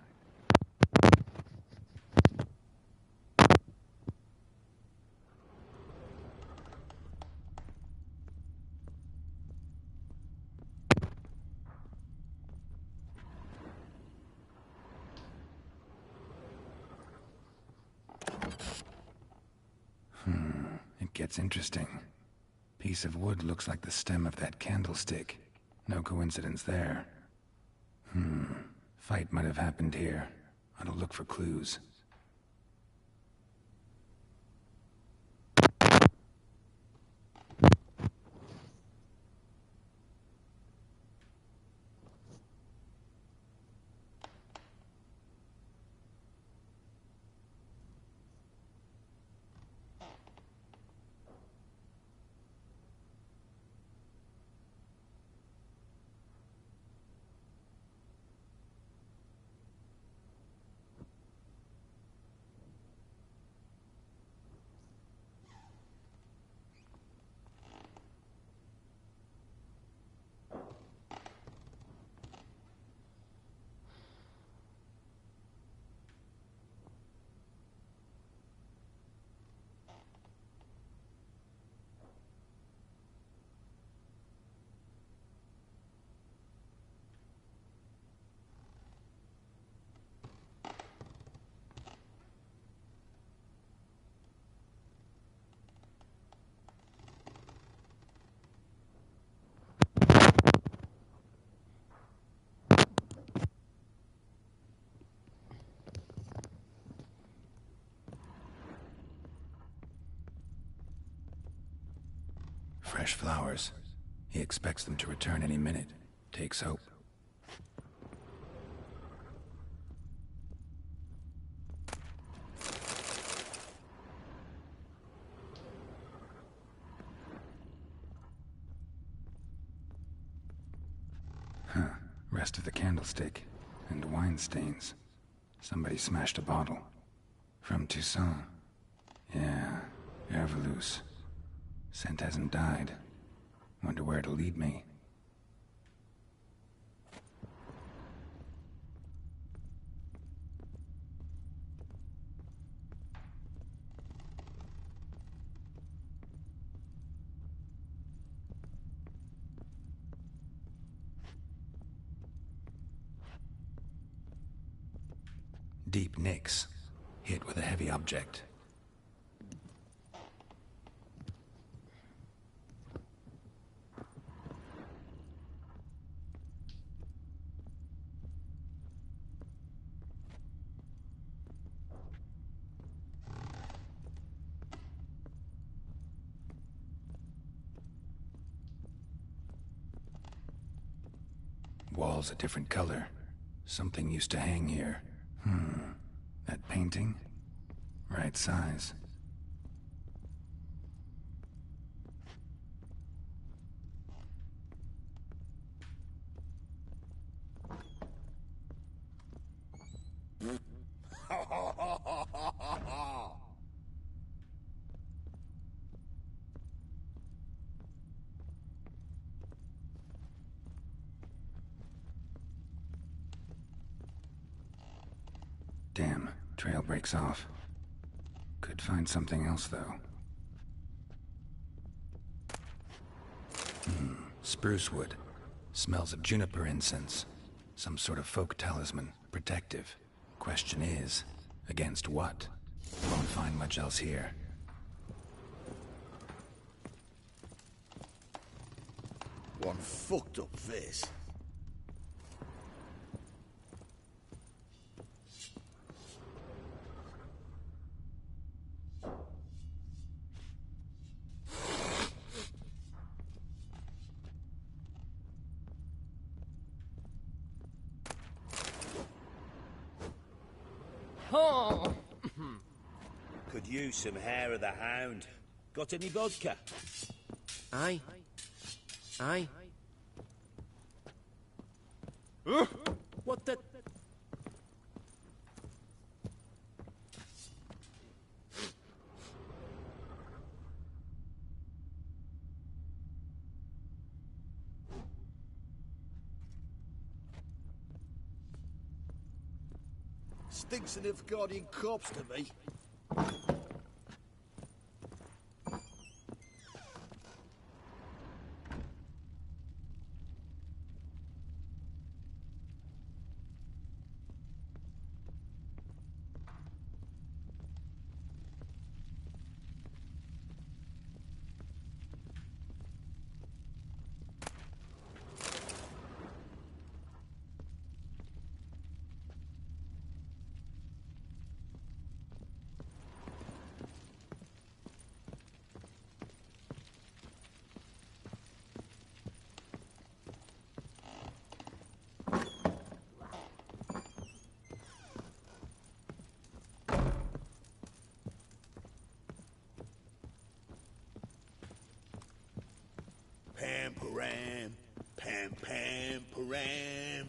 H: It gets interesting. Piece of wood looks like the stem of that candlestick. No coincidence there. Fight might have happened here. Ought to look for clues. fresh flowers. He expects them to return any minute. Takes hope. Huh. Rest of the candlestick. And wine stains. Somebody smashed a bottle. From Toussaint. Yeah, Herveloos. Scent hasn't died. Wonder where it'll lead me. Deep nicks, hit with a heavy object. Walls a different color. Something used to hang here. That painting? Right size. Damn, trail breaks off. Could find something else, though. Spruce wood. Smells of juniper incense. Some sort of folk talisman. Protective. Question is, against what? Won't find much else here.
C: One fucked up face.
N: Oh. Could use some hair of the hound. Got any vodka?
P: Aye. Aye.
N: What the...
C: Stinks an Nilfgaardian corpse to me. Pam-param, pam-pam-param,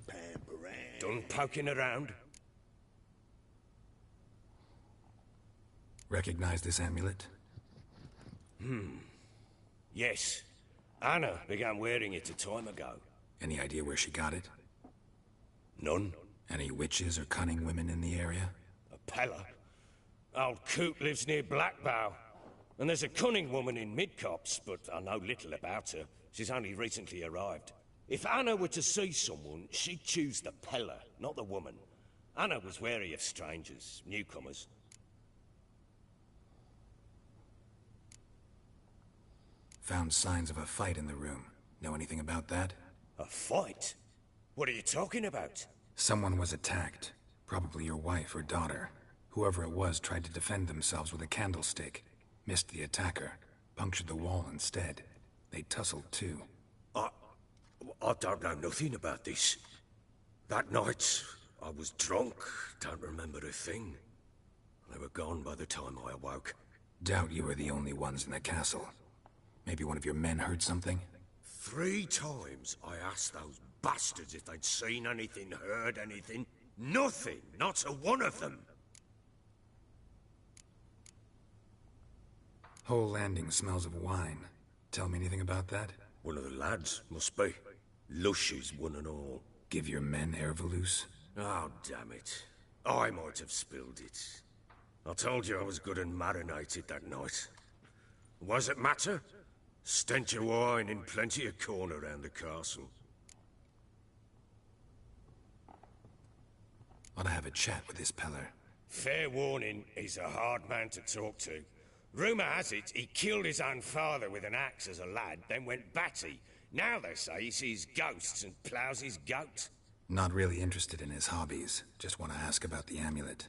C: pam-param.
L: Done poking around?
H: Recognize this amulet?
L: Yes. Anna began wearing it a time ago.
H: Any idea where she got it?
L: None.
H: Any witches or cunning women in the area?
L: A Pella. Old Coot lives near Blackbow. And there's a cunning woman in Midcopse, but I know little about her. She's only recently arrived. If Anna were to see someone, she'd choose the Pella, not the woman. Anna was wary of strangers, newcomers.
H: Found signs of a fight in the room. Know anything about that?
L: A fight? What are you talking about?
H: Someone was attacked. Probably your wife or daughter. Whoever it was tried to defend themselves with a candlestick. Missed the attacker, punctured the wall instead. They tussled too.
L: I don't know nothing about this. That night, I was drunk, don't remember a thing. They were gone by the time I awoke.
H: Doubt you were the only ones in the castle. Maybe one of your men heard something?
L: 3 times I asked those bastards if they'd seen anything, heard anything. Nothing, not a one of them.
H: Whole landing smells of wine. Tell me anything about that?
L: One of the lads, must be. Lushes, one and all.
H: Give your men air valuse?
L: Oh, damn it. I might have spilled it. I told you I was good and marinated that night. What does it matter? Stench of wine in plenty of corn around the castle.
H: Ought to have a chat with this Peller.
L: Fair warning, he's a hard man to talk to. Rumour has it he killed his own father with an axe as a lad, then went batty. Now they say he sees ghosts and ploughs his goat.
H: Not really interested in his hobbies. Just want to ask about the amulet.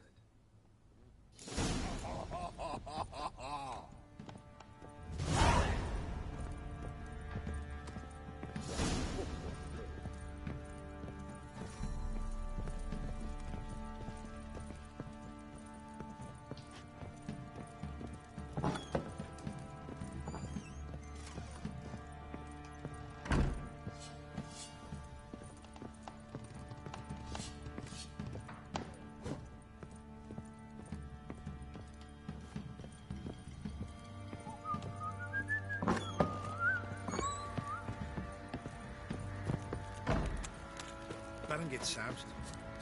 B: Baron gets soused.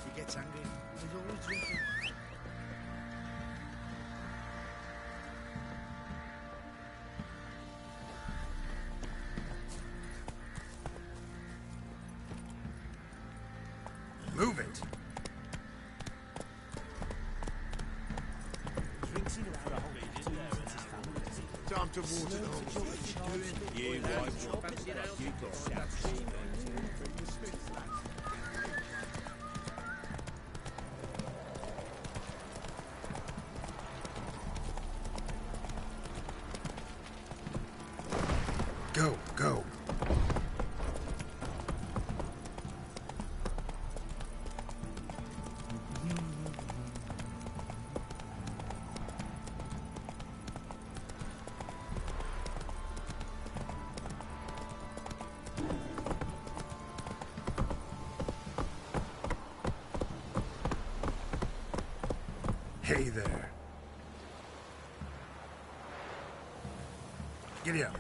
B: He gets angry. He's always drinking.
H: Move it!
B: Time to water the whole place.
N: You
H: Go, go. Hey there. Giddy up.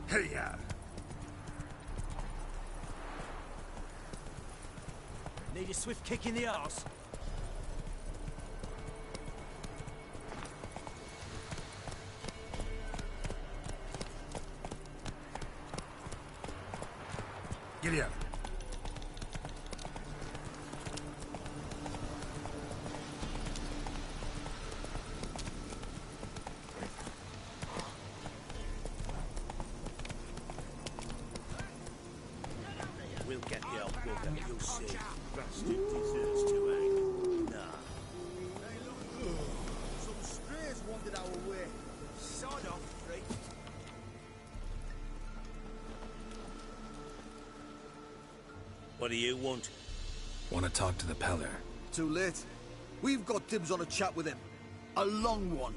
H: Hey-ya!
N: Need a swift kick in the arse.
H: Giddy up.
N: We'll get the old bugger, you'll see. Bastard deserves to hang. Nah.
C: Some strays wandered our way.
N: Sod off, freak. What do you want?
H: Want to talk to the Peller.
C: Too late. We've got dibs on a chat with him. A long one.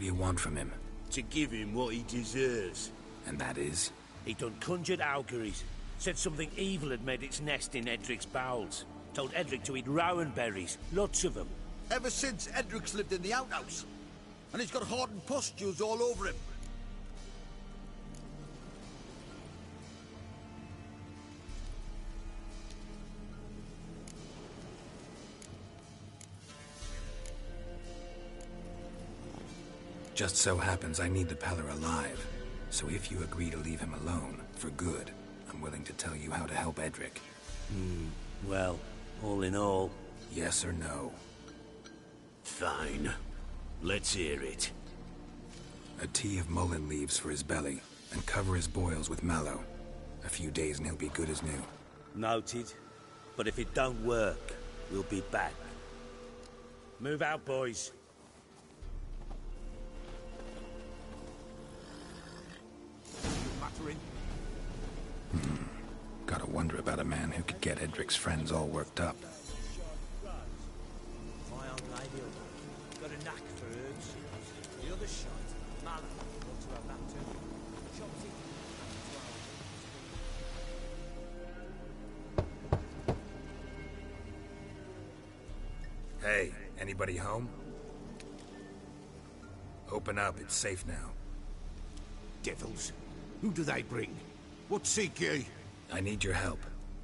H: What do you want from him?
O: To give him what he deserves.
H: And that is?
O: He done conjured auguries. Said something evil had made its nest in Edric's bowels. Told Edric to eat rowan berries, lots of them.
C: Ever since Edric's lived in the outhouse. And he's got hardened pustules all over him.
H: Just so happens I need the Peller alive. So if you agree to leave him alone, for good, I'm willing to tell you how to help Edric.
O: Well, all in all...
H: Yes or no?
O: Fine. Let's hear it.
H: A tea of mullein leaves for his belly, and cover his boils with mallow. A few days and he'll be good as new.
O: Noted. But if it don't work, we'll be back. Move out, boys.
H: Gotta wonder about a man who could get Edric's friends all worked up.
N: My own lady got a knack for herbs. The other shite, mallow, want to have that too. Chopped it.
H: Hey, anybody home? Open up, it's safe now.
M: Devils. Who do they bring? What seek ye?
H: I need your help.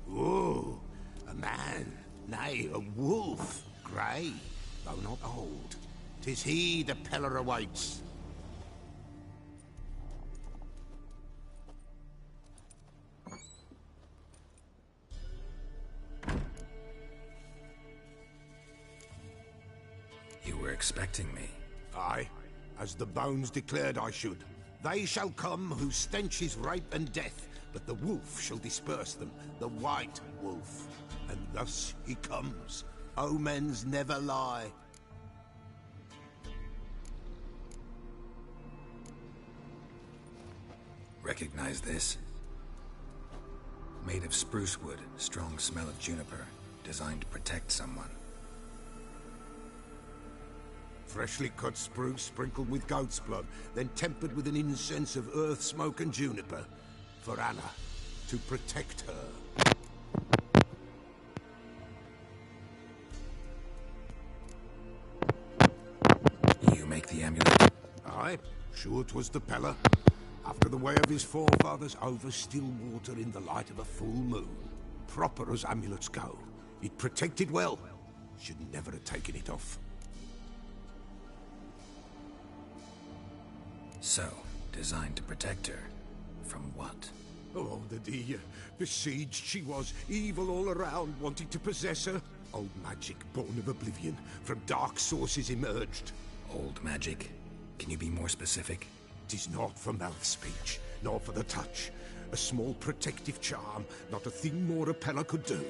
M: Oh, a man. Nay, a wolf. Grey, though not old. 'Tis he the Peller awaits.
H: You were expecting me.
M: Aye, as the bones declared I should. They shall come whose stench is rape and death, but the wolf shall disperse them, the white wolf. And thus he comes. Omens never lie.
H: Recognize this? Made of spruce wood, strong smell of juniper, designed to protect someone.
M: Freshly cut spruce sprinkled with goat's blood, then tempered with an incense of earth, smoke and juniper. For Anna, to protect her.
H: You make the amulet?
M: Aye, sure 'twas the Peller. After the way of his forefathers, over still water in the light of a full moon. Proper as amulets go. It protected well. Should never have taken it off.
H: So, designed to protect her. From what?
M: Oh, the besieged she was, evil all around, wanting to possess her. Old magic, born of oblivion, from dark sources emerged.
H: Old magic? Can you be more specific?
M: 'Tis not for mouth speech, nor for the touch. A small protective charm, not a thing more a Peller could do.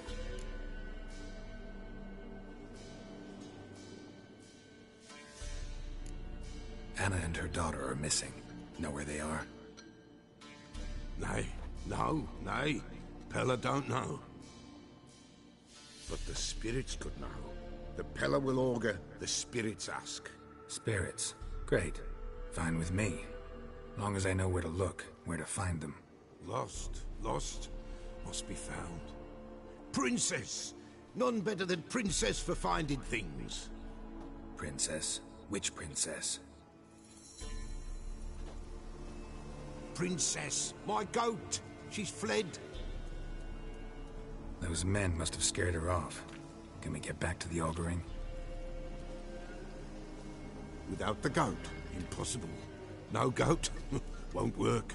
H: Anna and her daughter are missing. Know where they are?
M: Nay, nay. Peller don't know. But the spirits could know. The Peller will augur, the spirits ask.
H: Spirits? Great. Fine with me. Long as I know where to look, where to find them.
M: Lost, must be found. Princess! None better than Princess for finding things.
H: Princess? Which princess?
M: Princess, my goat! She's fled.
H: Those men must have scared her off. Can we get back to the auguring?
M: Without the goat, impossible. No goat, won't work.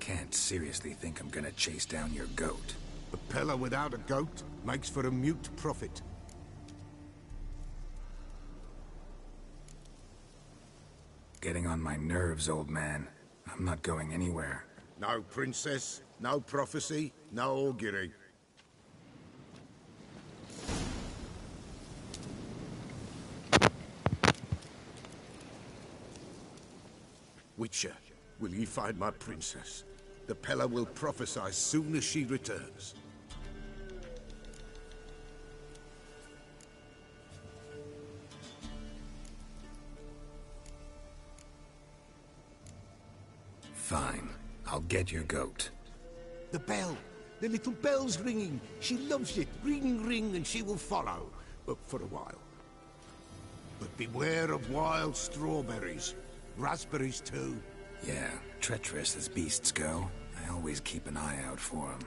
H: Can't seriously think I'm gonna chase down your goat.
M: A Peller without a goat makes for a mute prophet.
H: Getting on my nerves, old man. I'm not going anywhere.
M: No princess, no prophecy, no augury. Witcher, Will ye find my princess? The Pella will prophesy soon as she returns.
H: Fine. I'll get your goat.
M: The bell! The little bell's ringing. She loves it. Ring, ring, and she will follow. But for a while. But beware of wild strawberries. Raspberries, too.
H: Yeah, treacherous as beasts go. I always keep an eye out for them.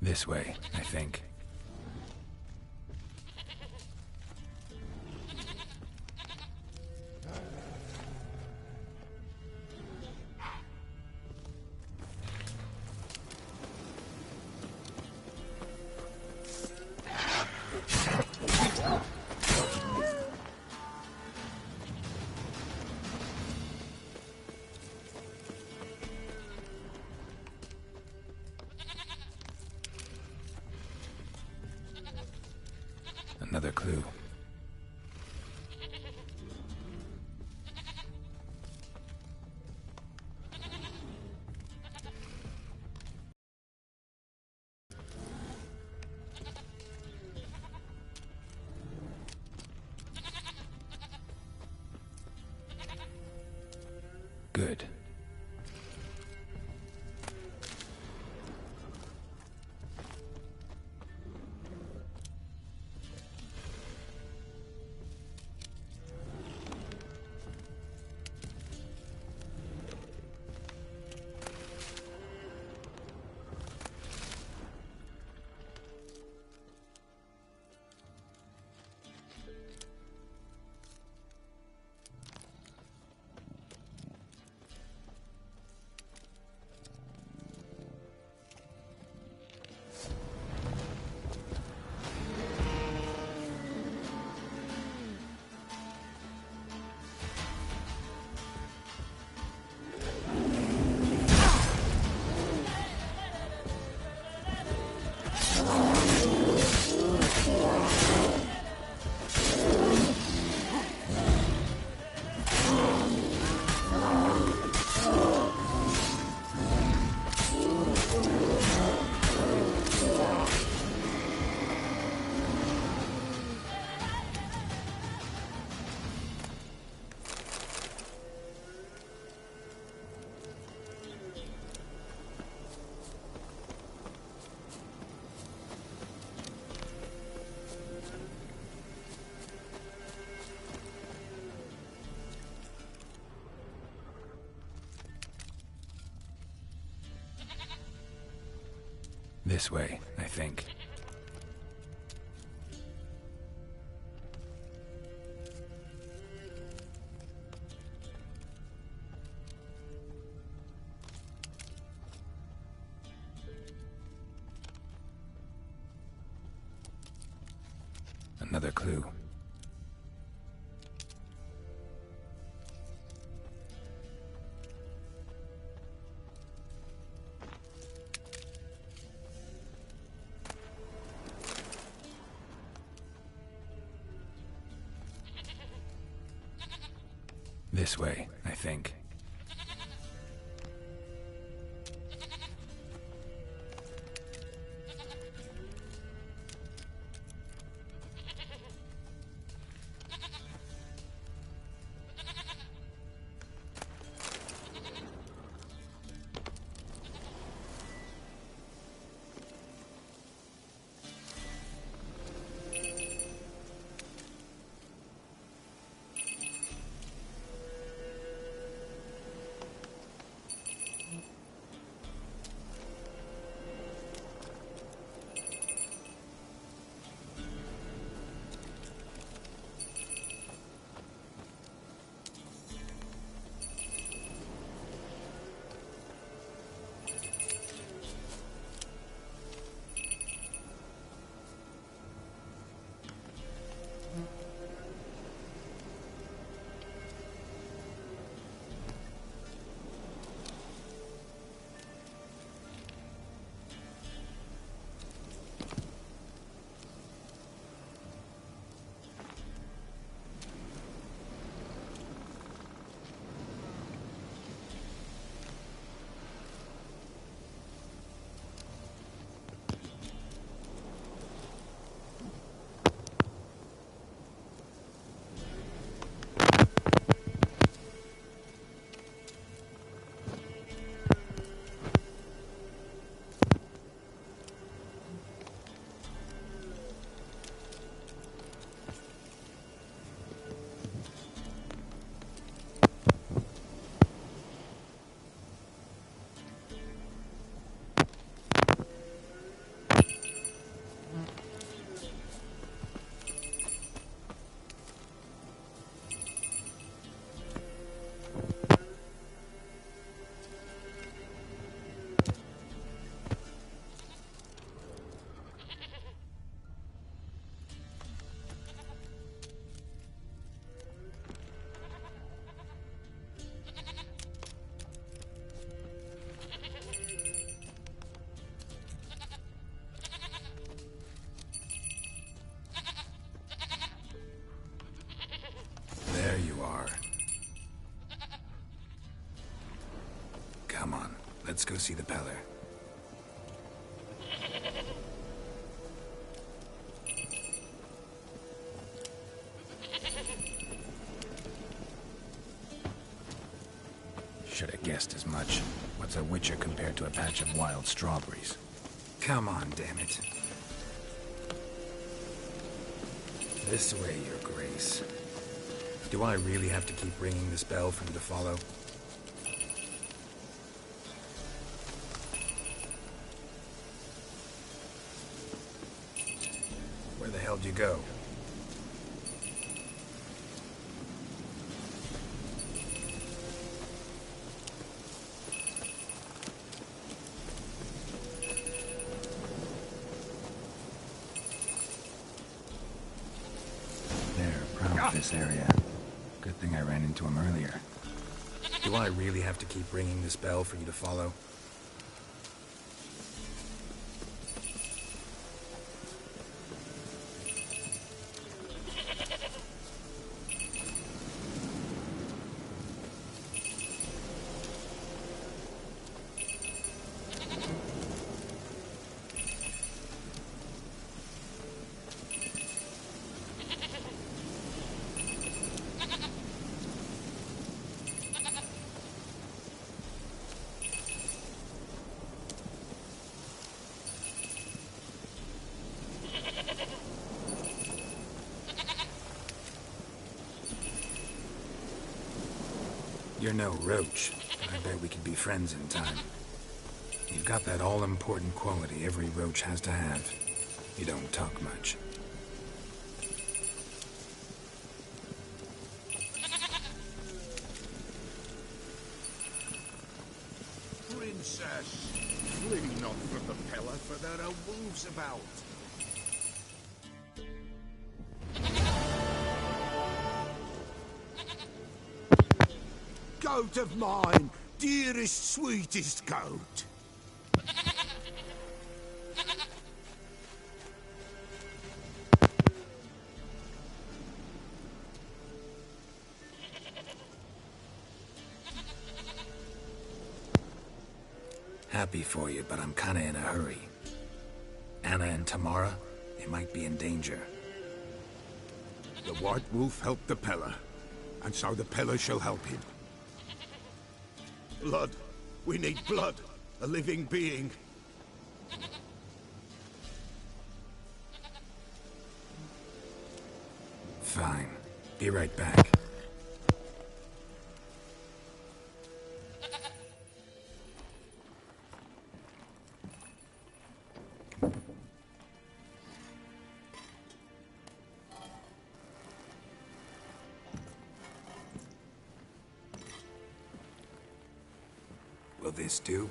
H: This way, I think. Another clue. Good. This way, I think. Another clue. This way, I think. Let's go see the Peller. Should have guessed as much. What's a witcher compared to a patch of wild strawberries? Come on, damn it. This way, Your Grace. Do I really have to keep ringing this bell for you to follow? Where the hell do you go? This area. Good thing I ran into him earlier. Do I really have to keep ringing this bell for you to follow? You're no roach, but I bet we could be friends in time. You've got that all-important quality every roach has to have. You don't talk much.
M: Princess, flee not from the Peller, for there are wolves about. Goat of mine, dearest, sweetest goat.
H: Happy for you, but I'm kinda in a hurry. Anna and Tamara, they might be in danger.
M: The White Wolf helped the Peller, and so the Peller shall help him. Blood. We need blood. A living being.
H: Fine. Be right back. Will this do?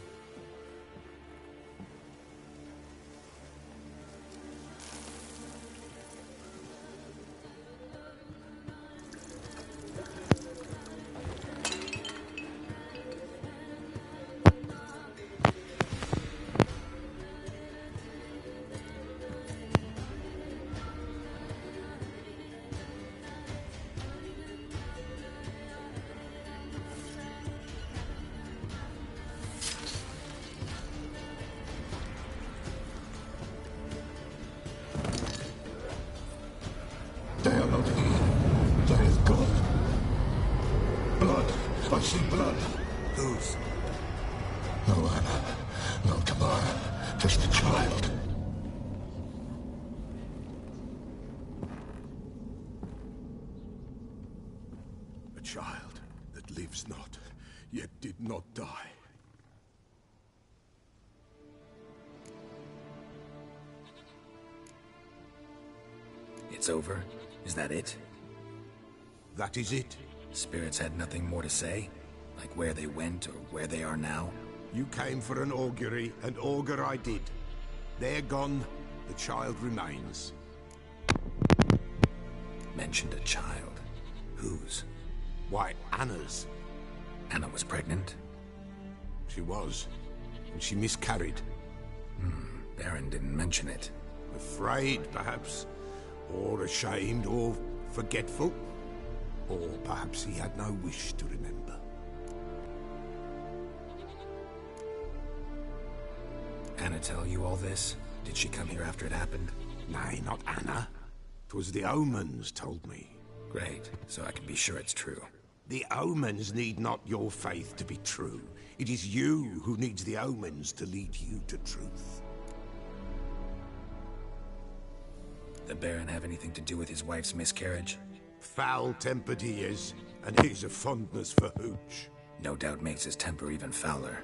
M: They are not here. There is God. Blood. I see blood. Whose? No Anna. No Tamara. Just a child. A child that lives not, yet did not die.
H: It's over? Is that it?
M: That is it.
H: Spirits had nothing more to say? Like where they went or where they are now?
M: You came for an augury, and augur I did. They're gone. The child remains.
H: Mentioned a child. Whose?
M: Why, Anna's.
H: Anna was pregnant?
M: She was. And she miscarried.
H: Baron didn't mention it.
M: Afraid, perhaps. Or ashamed, or forgetful. Or perhaps he had no wish to remember.
H: Anna tell you all this? Did she come here after it happened?
M: Nay, not Anna. 'Twas the omens told me.
H: Great, so I can be sure it's true.
M: The omens need not your faith to be true. It is you who needs the omens to lead you to truth.
H: The Baron have anything to do with his wife's miscarriage?
M: Foul-tempered he is, and he's a fondness for hooch.
H: No doubt makes his temper even fouler.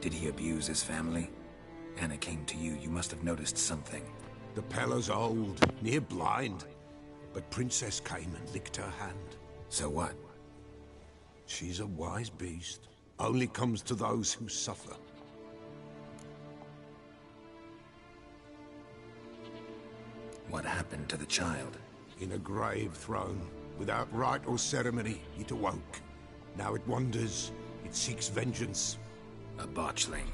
H: Did he abuse his family? Anna came to you, you must have noticed something.
M: The Pella's old, near blind, but Princess came and licked her hand.
H: So what?
M: She's a wise beast. Only comes to those who suffer.
H: What happened to the child?
M: In a grave thrown, without rite or ceremony, it awoke. Now it wanders, it seeks vengeance.
H: A botchling.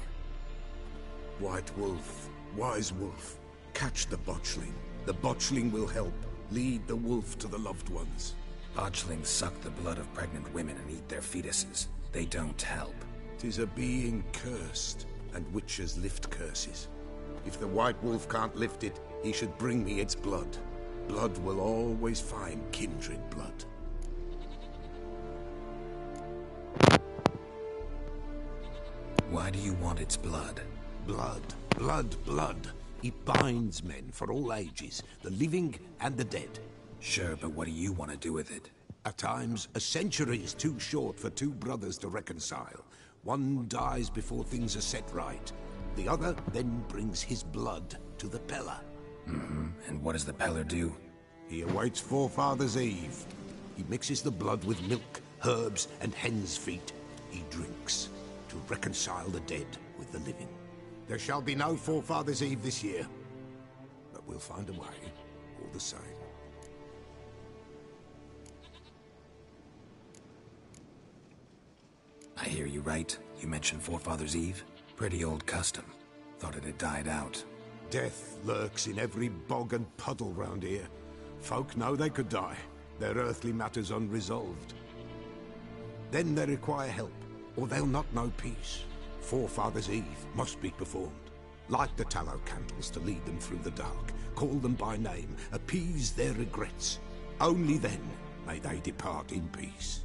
M: White wolf, wise wolf, catch the botchling. The botchling will help, lead the wolf to the loved ones.
H: Botchlings suck the blood of pregnant women and eat their fetuses. They don't help.
M: 'Tis a being cursed, and witches lift curses. If the white wolf can't lift it, he should bring me its blood. Blood will always find kindred blood.
H: Why do you want its blood?
M: Blood, blood, blood. It binds men for all ages, the living and the dead.
H: Sure, but what do you want to do with it?
M: At times, a century is too short for two brothers to reconcile. One dies before things are set right. The other then brings his blood to the Pella.
H: And what does the Peller do?
M: He awaits Forefathers' Eve. He mixes the blood with milk, herbs, and hen's feet. He drinks to reconcile the dead with the living. There shall be no Forefathers' Eve this year, but we'll find a way, all the same.
H: I hear you right. You mentioned Forefathers' Eve? Pretty old custom. Thought it had died out.
M: Death lurks in every bog and puddle round here. Folk know they could die, their earthly matters unresolved. Then they require help, or they'll not know peace. Forefathers' Eve must be performed. Light the tallow candles to lead them through the dark. Call them by name, appease their regrets. Only then may they depart in peace.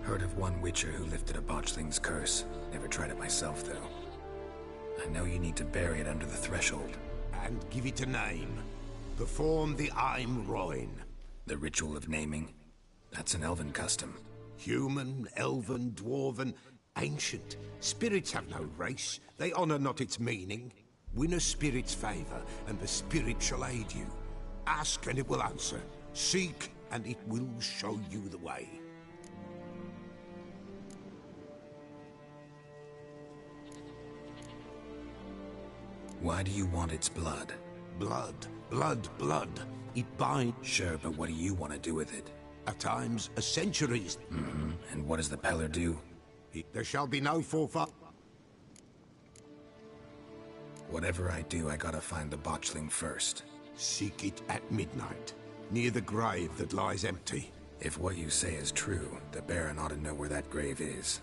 H: Heard of one witcher who lifted a botchling's curse. Never tried it myself, though. I know you need to bury it under the threshold.
M: And give it a name. Perform the Aim Roin.
H: The ritual of naming? That's an elven custom.
M: Human, elven, dwarven, ancient. Spirits have no race. They honor not its meaning. Win a spirit's favor, and the spirit shall aid you. Ask, and it will answer. Seek, and it will show you the way.
H: Why do you want its blood?
M: Blood, blood, blood. It binds.
H: Sure, but what do you want to do with it?
M: At times, a centuries.
H: And what does the Peller do?
M: There shall be no forefather.
H: Whatever I do, I gotta find the botchling first.
M: Seek it at midnight, near the grave that lies empty.
H: If what you say is true, the Baron ought to know where that grave is.